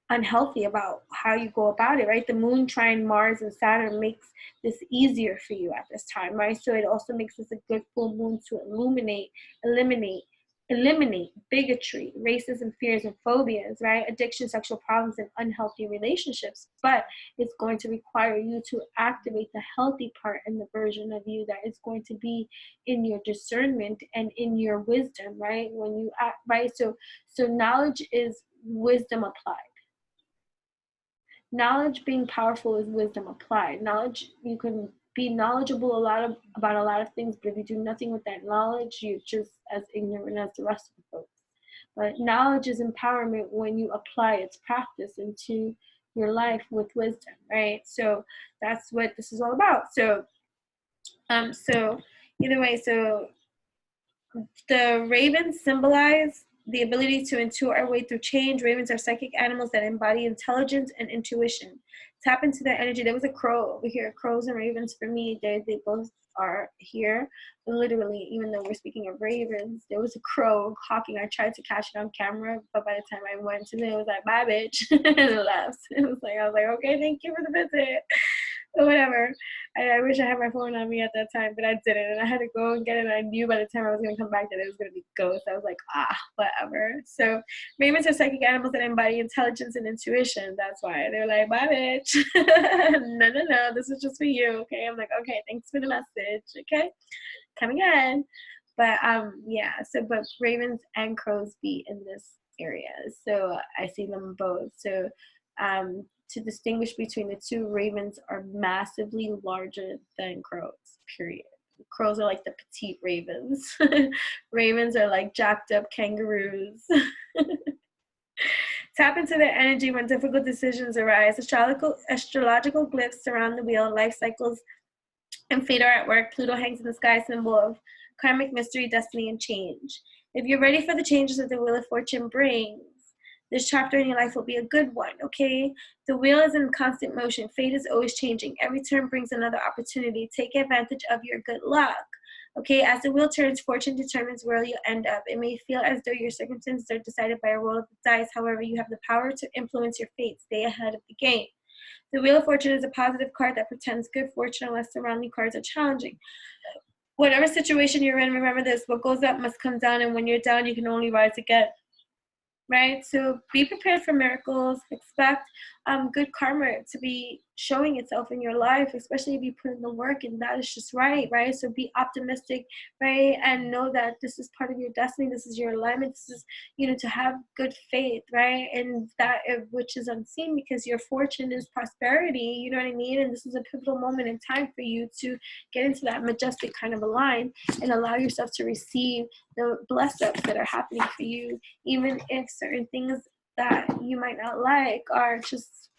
unhealthy about how you go about it, right? The moon trine Mars and Saturn makes this easier for you at this time, right? So it also makes this a good full moon to eliminate bigotry, racism, fears, and phobias, right? Addiction, sexual problems, and unhealthy relationships. But it's going to require you to activate the healthy part and the version of you that is going to be in your discernment and in your wisdom, right? When you act, right? So knowledge is wisdom applied. Knowledge being powerful is wisdom applied. Knowledge, you can be knowledgeable about a lot of things, but if you do nothing with that knowledge, you're just as ignorant as the rest of the folks. But knowledge is empowerment when you apply its practice into your life with wisdom, right? So that's what this is all about. So either way, so the ravens symbolize the ability to intuit our way through change. Ravens are psychic animals that embody intelligence and intuition. Tap into their energy. There was a crow over here. Crows and ravens, for me, they both are here. Literally, even though we're speaking of ravens, there was a crow hawking. I tried to catch it on camera, but by the time I went to it, it was like, bye, bitch, and it left. It was like, I was like, okay, thank you for the visit. Or whatever. I wish I had my phone on me at that time, but I didn't, and I had to go and get it, and I knew by the time I was going to come back that it was going to be ghost. I was like, whatever. So ravens are psychic animals that embody intelligence and intuition. That's why they're like, bye, bitch. No, this is just for you. Okay. I'm like, okay, thanks for the message. Okay, come again. But yeah, so but ravens and crows be in this area, so I see them both. So to distinguish between the two, ravens are massively larger than crows, period. Crows are like the petite ravens. Ravens are like jacked up kangaroos. Tap into their energy when difficult decisions arise. Astrological glyphs surround the wheel. Life cycles and fate are at work. Pluto hangs in the sky, symbol of karmic mystery, destiny, and change. If you're ready for the changes that the Wheel of Fortune brings, this chapter in your life will be a good one, okay? The wheel is in constant motion. Fate is always changing. Every turn brings another opportunity. Take advantage of your good luck, okay? As the wheel turns, fortune determines where you'll end up. It may feel as though your circumstances are decided by a roll of the dice. However, you have the power to influence your fate. Stay ahead of the game. The Wheel of Fortune is a positive card that portends good fortune unless surrounding cards are challenging. Whatever situation you're in, remember this: what goes up must come down, and when you're down, you can only rise again. Right? So be prepared for miracles. Expect good karma to be showing itself in your life, especially if you put in the work, and that is just right? So be optimistic, right? And know that this is part of your destiny. This is your alignment. This is, to have good faith, right? And that which is unseen, because your fortune is prosperity, you know what I mean? And this is a pivotal moment in time for you to get into that majestic kind of a line and allow yourself to receive the bless-ups that are happening for you, even if certain things that you might not like are just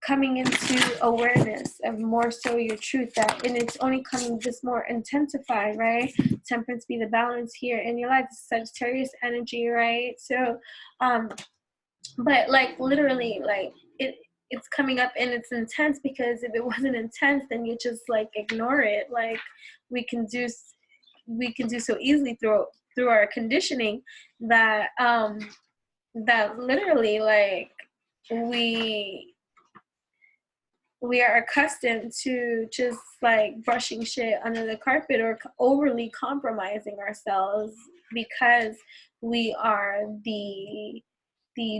coming into awareness of more so your truth, and it's only coming this more intensified, right? Temperance be the balance here in your life. Sagittarius energy, right? So but like literally, like it's coming up and it's intense, because if it wasn't intense, then you just like ignore it. Like we can do so easily through our conditioning that that literally, like, we are accustomed to just like brushing shit under the carpet or overly compromising ourselves, because we are the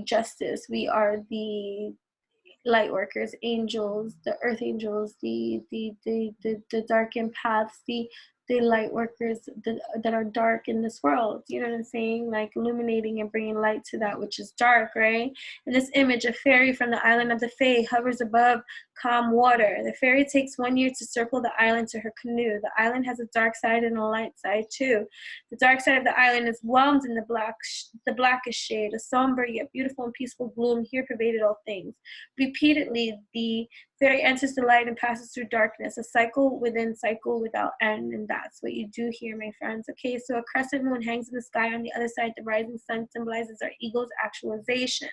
justice, we are the light workers, angels, the earth angels, the darkened paths, the light workers that are dark in this world, you know what I'm saying? Like illuminating and bringing light to that which is dark, right? In this image, a fairy from the island of the Fae hovers above calm water. The fairy takes 1 year to circle the island to her canoe. The island has a dark side and a light side too. The dark side of the island is whelmed in the blackest shade. A somber yet beautiful and peaceful gloom here pervaded all things. Repeatedly, the fairy enters the light and passes through darkness, a cycle within cycle without end, and that's what you do here, my friends. Okay, so a crescent moon hangs in the sky. On the other side, the rising sun symbolizes our ego's actualization.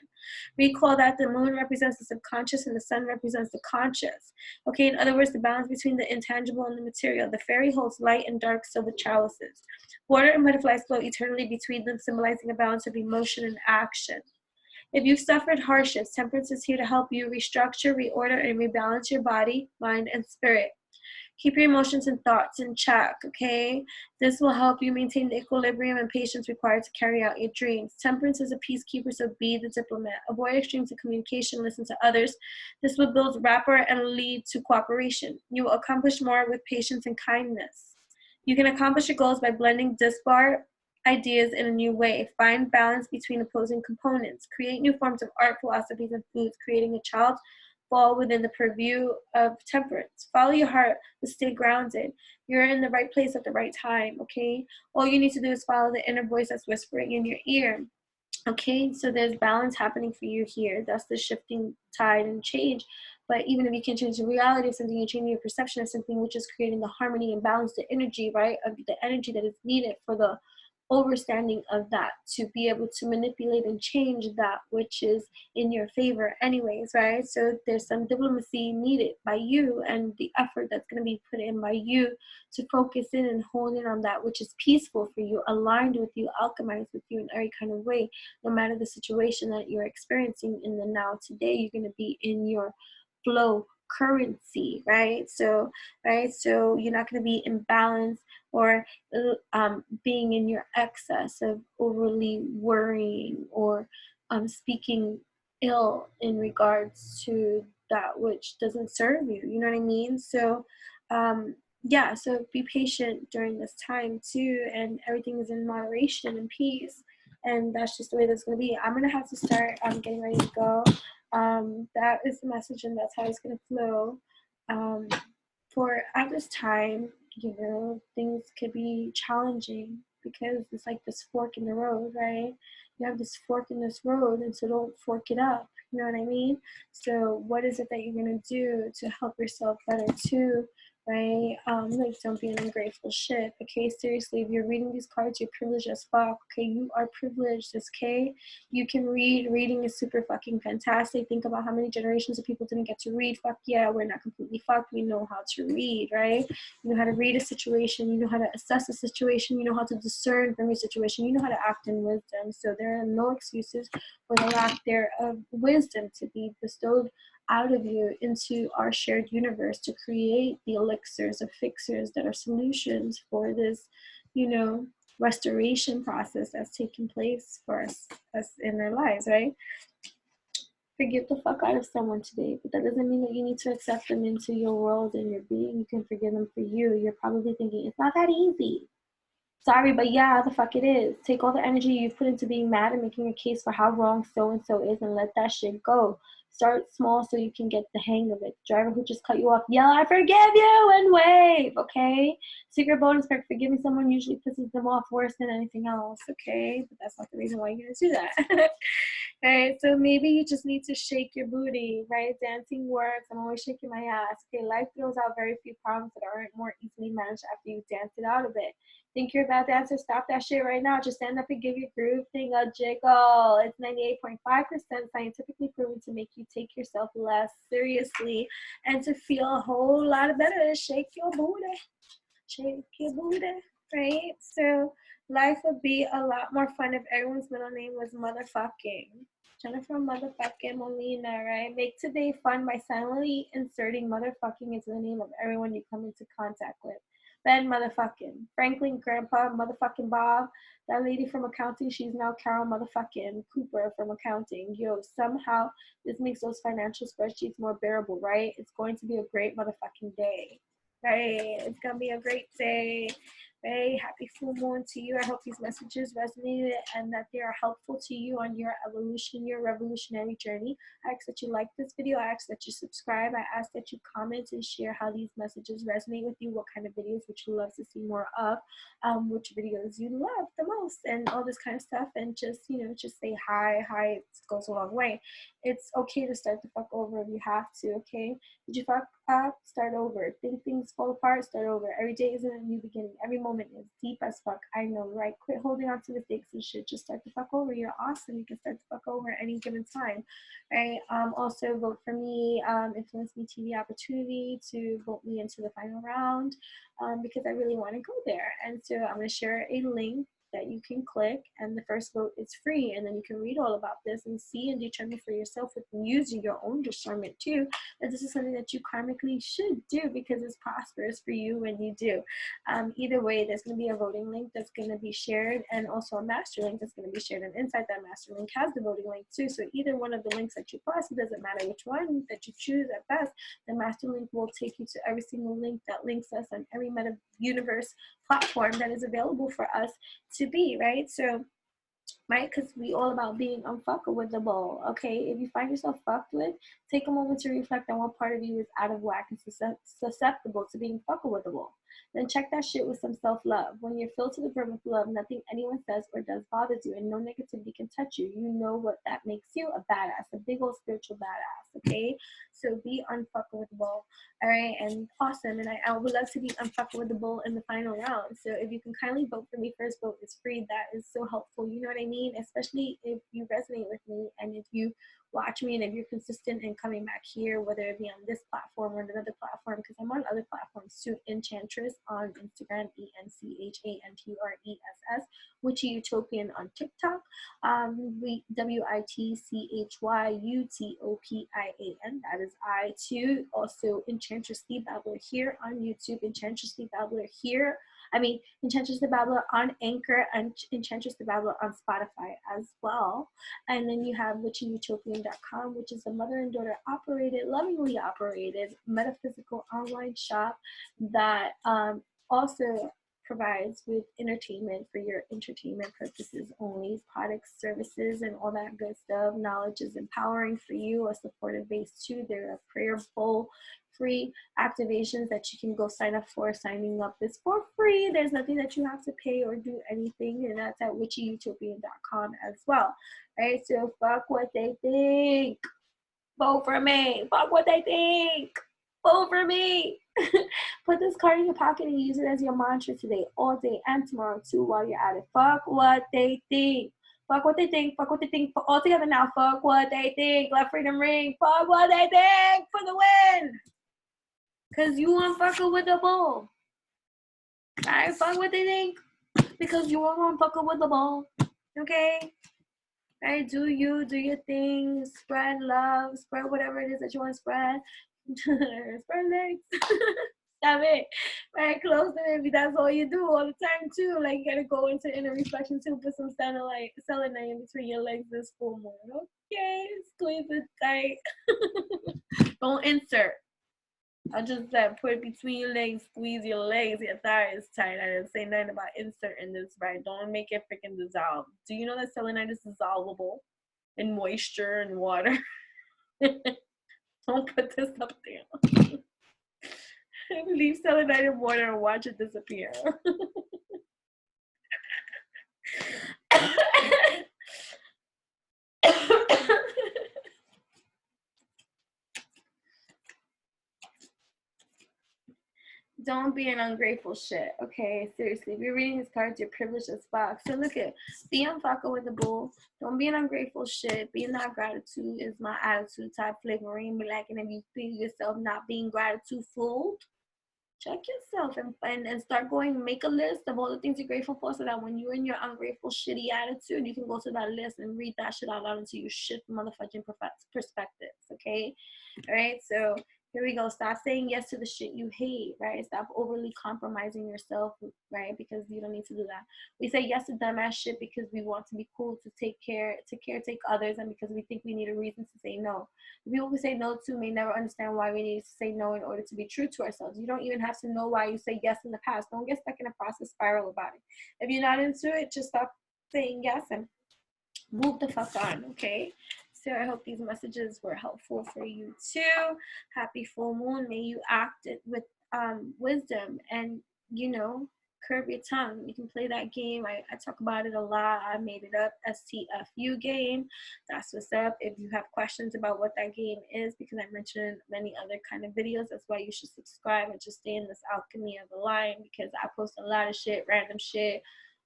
Recall that the moon represents the subconscious and the sun represents the conscious. Okay, in other words, the balance between the intangible and the material. The fairy holds light and dark silver chalices. Water and butterflies flow eternally between them, symbolizing a balance of emotion and action. If you've suffered hardships, temperance is here to help you restructure, reorder, and rebalance your body, mind, and spirit. Keep your emotions and thoughts in check, okay? This will help you maintain the equilibrium and patience required to carry out your dreams. Temperance is a peacekeeper, so be the diplomat. Avoid extremes of communication, listen to others. This will build rapport and lead to cooperation. You will accomplish more with patience and kindness. You can accomplish your goals by blending disparate ideas in a new way. Find balance between opposing components. Create new forms of art, philosophies, and foods. Creating a child fall within the purview of temperance. Follow your heart, but stay grounded. You're in the right place at the right time, okay? All you need to do is follow the inner voice that's whispering in your ear. Okay, so there's balance happening for you here. That's the shifting tide and change. But even if you can change the reality of something, you're changing your perception of something, which is creating the harmony and balance, the energy, right? Of the energy that is needed for the overstanding of that, to be able to manipulate and change that which is in your favor anyways, right? So there's some diplomacy needed by you, and the effort that's going to be put in by you to focus in and hone in on that which is peaceful for you, aligned with you, alchemized with you in every kind of way. No matter the situation that you're experiencing in the now today, you're going to be in your flow currency, right? So you're not going to be imbalanced or being in your excess of overly worrying or speaking ill in regards to that which doesn't serve you. You know what I mean? So yeah, so be patient during this time too, and everything is in moderation and peace, and that's just the way that's going to be. I'm going to have to start getting ready to go. That is the message, and that's how it's going to flow. For at this time, you know, things could be challenging because it's like this fork in the road, right? You have this fork in this road, and so don't fork it up. You know what I mean? So what is it that you're going to do to help yourself better too, right? Like, don't be an ungrateful shit. Okay, seriously, if you're reading these cards, you're privileged as fuck. Okay, you are privileged, okay? You can read. Reading is super fucking fantastic. Think about how many generations of people didn't get to read. Fuck yeah, we're not completely fucked. We know how to read, right? You know how to read a situation. You know how to assess a situation. You know how to discern from your situation. You know how to act in wisdom. So there are no excuses for the lack there of wisdom to be bestowed out of you into our shared universe to create the elixirs of fixers that are solutions for this, you know, restoration process that's taking place for us in our lives, right? Forgive the fuck out of someone today, but that doesn't mean that you need to accept them into your world and your being. You can forgive them for you. You're probably thinking, it's not that easy. Sorry, but yeah, the fuck it is. Take all the energy you've put into being mad and making a case for how wrong so-and-so is and let that shit go. Start small so you can get the hang of it. The driver who just cut you off, yell, I forgive you, and wave, okay? Secret bonus perk, forgiving someone usually pisses them off worse than anything else, okay? But that's not the reason why you're going to do that. Right, so maybe you just need to shake your booty, right? Dancing works. I'm always shaking my ass. Okay, life throws out very few problems that aren't more easily managed after you dance it out a bit. Think you're a bad dancer? Stop that shit right now. Just stand up and give your groove thing a jiggle. It's 98.5% scientifically proven to make you take yourself less seriously and to feel a whole lot better. Shake your booty. Shake your booty, right? So life would be a lot more fun if everyone's middle name was motherfucking. Jennifer motherfucking Molina, right? Make today fun by silently inserting motherfucking into the name of everyone you come into contact with. Ben motherfucking Franklin, Grandpa motherfucking Bob. That lady from accounting, she's now Carol motherfucking Cooper from accounting. Yo, somehow this makes those financial spreadsheets more bearable, right? It's going to be a great motherfucking day. Right? It's gonna be a great day. Right? Happy full moon to you. I hope these messages resonated and that they are helpful to you on your evolution, your revolutionary journey. I ask that you like this video. I ask that you subscribe. I ask that you comment and share how these messages resonate with you. What kind of videos would you love to see more of? Which videos you love the most, and all this kind of stuff. And just, you know, just say hi. Hi, it goes a long way. It's okay to start the fuck over if you have to, okay? Did you fuck up? Start over. Think things fall apart? Start over. Every day isn't a new beginning. Every moment is deep as fuck. I know, right? Quit holding on to mistakes and shit. Just start the fuck over. You're awesome. You can start the fuck over at any given time, right? Also, vote for me. Influence Me TV opportunity to vote me into the final round, because I really want to go there. And so I'm going to share a link that you can click, and the first vote is free, and then you can read all about this and see and determine for yourself with using your own discernment too, that this is something that you karmically should do because it's prosperous for you when you do. Either way, there's going to be a voting link that's going to be shared, and also a master link that's going to be shared, and inside that master link has the voting link too. So either one of the links that you press, it doesn't matter which one that you choose at best, the master link will take you to every single link that links us on every meta universe platform that is available for us to be, right? So, right, because we all about being unfuckable, okay? If you find yourself fucked with, take a moment to reflect on what part of you is out of whack and susceptible to being fuckable. Then check that shit with some self-love. When you're filled to the brim with love, nothing anyone says or does bothers you, and no negativity can touch you. You know what that makes you? A badass, a big old spiritual badass, okay? So be unfuckable, all right? And awesome, and I would love to be unfuckable in the final round. So if you can kindly vote for me, first vote is free. That is so helpful, you know what I mean? Especially if you resonate with me and if you watch me and if you're consistent in coming back here, whether it be on this platform or another platform, because I'm on other platforms too. Enchantress on Instagram, ENCHANTRESS, Witchy Utopian on TikTok, WITCHYUTOPIAN, that is I too. Also Enchantress the Babbler here on YouTube, Enchantress the Babbler here. Enchantress the Babbler on Anchor, and Enchantress the Babbler on Spotify as well. And then you have witchyutopian.com, which is a mother and daughter operated, lovingly operated metaphysical online shop that also provides with entertainment for your entertainment purposes only, products, services, and all that good stuff. Knowledge is empowering for you, a supportive base too. There are prayer bowl free activations that you can go sign up for. Signing up is for free. There's nothing that you have to pay or do anything, and that's at witchyutopian.com as well. Right? So fuck what they think. Vote for me. Fuck what they think. Vote for me. Put this card in your pocket and use it as your mantra today, all day, and tomorrow too while you're at it. Fuck what they think. Fuck what they think. Fuck what they think. All together now. Fuck what they think. Let freedom ring. Fuck what they think for the win. Because you unfuckable with the ball. Alright, fuck what they think. Because you are unfuckable with the ball. Okay? Alright, do you, do your thing. Spread love. Spread whatever it is that you want to spread. Spread legs. Stop it. Right, close it if that's all you do all the time too. Like you gotta go into inner reflection too. Put some selenite in between your legs this full moon. Okay, squeeze it tight. Don't insert. I just said put it between your legs, squeeze your legs, your thighs tight. I didn't say nothing about inserting this, right? Don't make it freaking dissolve. Do you know that selenite is dissolvable in moisture and water? Don't put this up there. Leave selenite in water and watch it disappear. Don't be an ungrateful shit, okay? Seriously, if you're reading his cards, you're privileged as fuck. So look at, be unfuckable with the bull. Don't be an ungrateful shit. Being not gratitude is my attitude type flavoring. Like, and if you feel yourself not being gratitude-full, check yourself and start going, make a list of all the things you're grateful for, so that when you're in your ungrateful, shitty attitude, you can go to that list and read that shit out loud until you shift motherfucking perspectives, okay? All right, so Here we go. Stop saying yes to the shit you hate, right? Stop overly compromising yourself, right? Because you don't need to do that. We say yes to dumbass shit because we want to be cool, to caretake others, and because we think we need a reason to say no. The people we say no to may never understand why we need to say no in order to be true to ourselves. You don't even have to know why you say yes in the past. Don't get stuck in a process spiral about it. If you're not into it, just stop saying yes and move the fuck on, okay? So I hope these messages were helpful for you too. Happy full moon. May you act it with wisdom and, you know, curb your tongue. You can play that game. I talk about it a lot. I made it up, STFU game. That's what's up. If you have questions about what that game is, because I mentioned many other kind of videos, that's why you should subscribe and just stay in this alchemy of the line, because I post a lot of shit, random shit,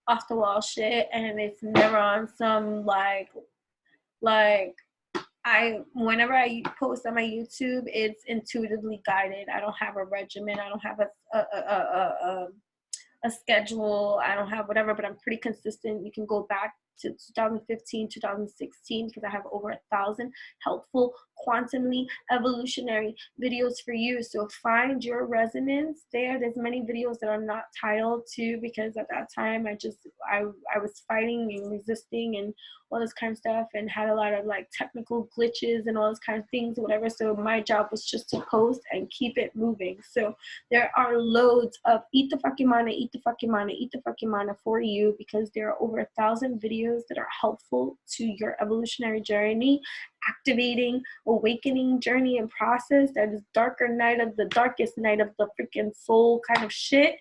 off the wall shit, and it's never on some like whenever I post on my YouTube, it's intuitively guided. I don't have a regimen. I don't have a schedule. I don't have whatever, but I'm pretty consistent. You can go back to 2015, 2016, because I have over 1,000 helpful, quantumly evolutionary videos for you. So find your resonance there. There's many videos that are not titled too, because at that time I was fighting and resisting and all this kind of stuff, and had a lot of like technical glitches and all those kind of things, whatever. So my job was just to post and keep it moving. So there are loads of eat the fucking mana, eat the fucking mana, eat the fucking mana for you, because there are over 1,000 videos that are helpful to your evolutionary journey, activating, awakening journey and process that is darker night of the darkest night of the freaking soul kind of shit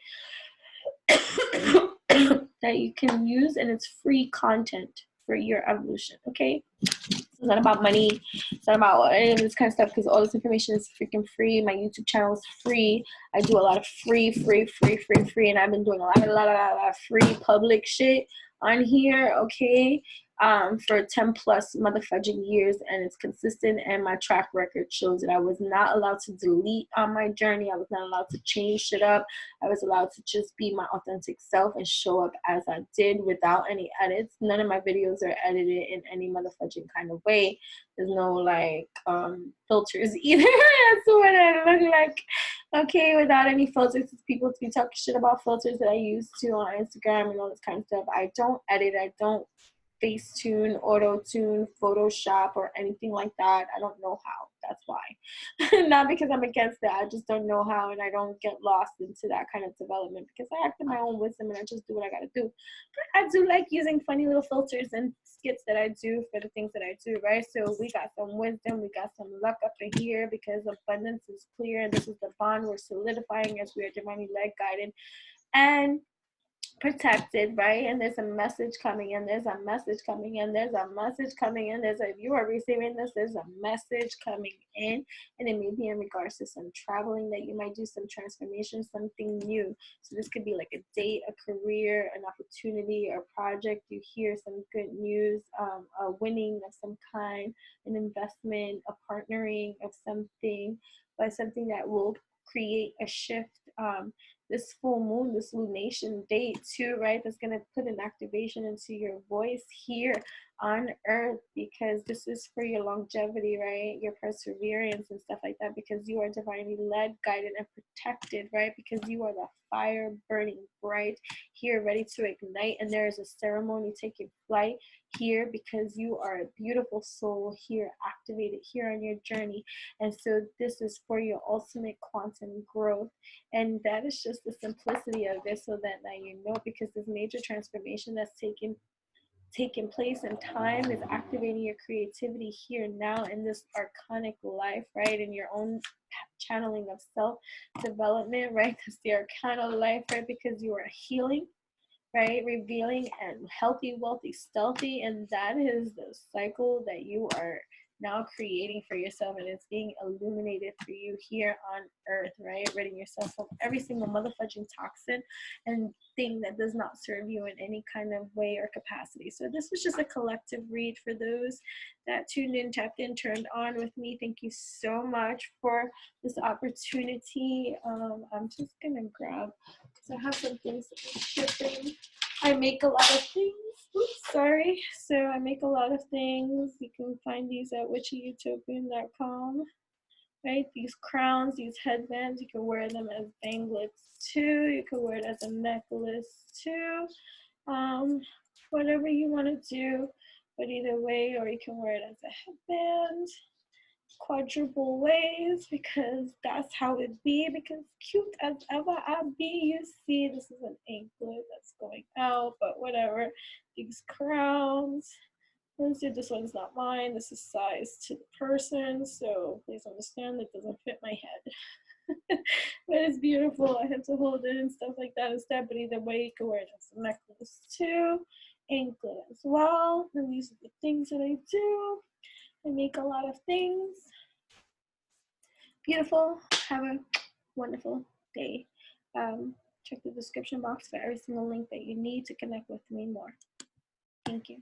that you can use, and it's free content for your evolution, okay? It's not about money. It's not about any of this kind of stuff, because all this information is freaking free. My YouTube channel is free. I do a lot of free, and I've been doing a lot of free public shit on here, okay, for 10 plus motherfucking years, and it's consistent, and my track record shows that I was not allowed to delete on my journey. I was not allowed to change shit up. I was allowed to just be my authentic self and show up as I did without any edits. None of my videos are edited in any motherfucking kind of way. There's no like filters either. That's what I look like. Okay, without any filters. People to be talking shit about filters that I use to on Instagram and all this kind of stuff. I don't edit. I don't Facetune, auto-tune, Photoshop, or anything like that. I don't know how. That's why. Not because I'm against it. I just don't know how, and I don't get lost into that kind of development, because I act in my own wisdom and I just do what I gotta do. But I do like using funny little filters and skits that I do for the things that I do, right? So we got some wisdom, we got some luck up in here, because abundance is clear, and this is the bond we're solidifying as we are divinely led, guided, and protected, right? And there's a message coming in, there's a message coming in, there's a message coming in, if you are receiving this, there's a message coming in, and it may be in regards to some traveling that you might do, some transformation, something new. So this could be like a date, a career, an opportunity, or project. You hear some good news, a winning of some kind, an investment, a partnering of something, but something that will create a shift. This full moon, this lunation date too, right? That's going to put an activation into your voice here on earth, because this is for your longevity, right? Your perseverance and stuff like that, because you are divinely led, guided, and protected, right? Because you are the fire burning bright here, ready to ignite, and there is a ceremony taking flight here, because you are a beautiful soul here, activated here on your journey. And so this is for your ultimate quantum growth, and that is just the simplicity of it, so that now you know, because this major transformation that's taking place in time is activating your creativity here now in this archonic life, right? In your own channeling of self-development, right? That's the arcana life, right? Because you are healing, right? Revealing and healthy, wealthy, stealthy. And that is the cycle that you are now creating for yourself, and it's being illuminated for you here on earth, right? Ridding yourself of every single motherfucking toxin and thing that does not serve you in any kind of way or capacity. So this was just a collective read for those that tuned in, tapped in, turned on with me. Thank you so much for this opportunity. I'm just gonna grab, because I have some things that I'm shipping. I make a lot of things. Oops, sorry. So I make a lot of things. You can find these at witchyutopian.com. right? These crowns, these headbands, you can wear them as banglets too. You can wear it as a necklace too. Whatever you want to do, but either way, or you can wear it as a headband, quadruple ways, because that's how it be, because cute as ever I be. You see, this is an anklet that's going out, but whatever. These crowns. This one's not mine. This is sized to the person, so please understand that doesn't fit my head. But it's beautiful. I have to hold it and stuff like that instead, but either way, you can wear it as a necklace too, anklet as well. And these are the things that I do. I make a lot of things. Beautiful. Have a wonderful day. Check the description box for every single link that you need to connect with me more. Thank you.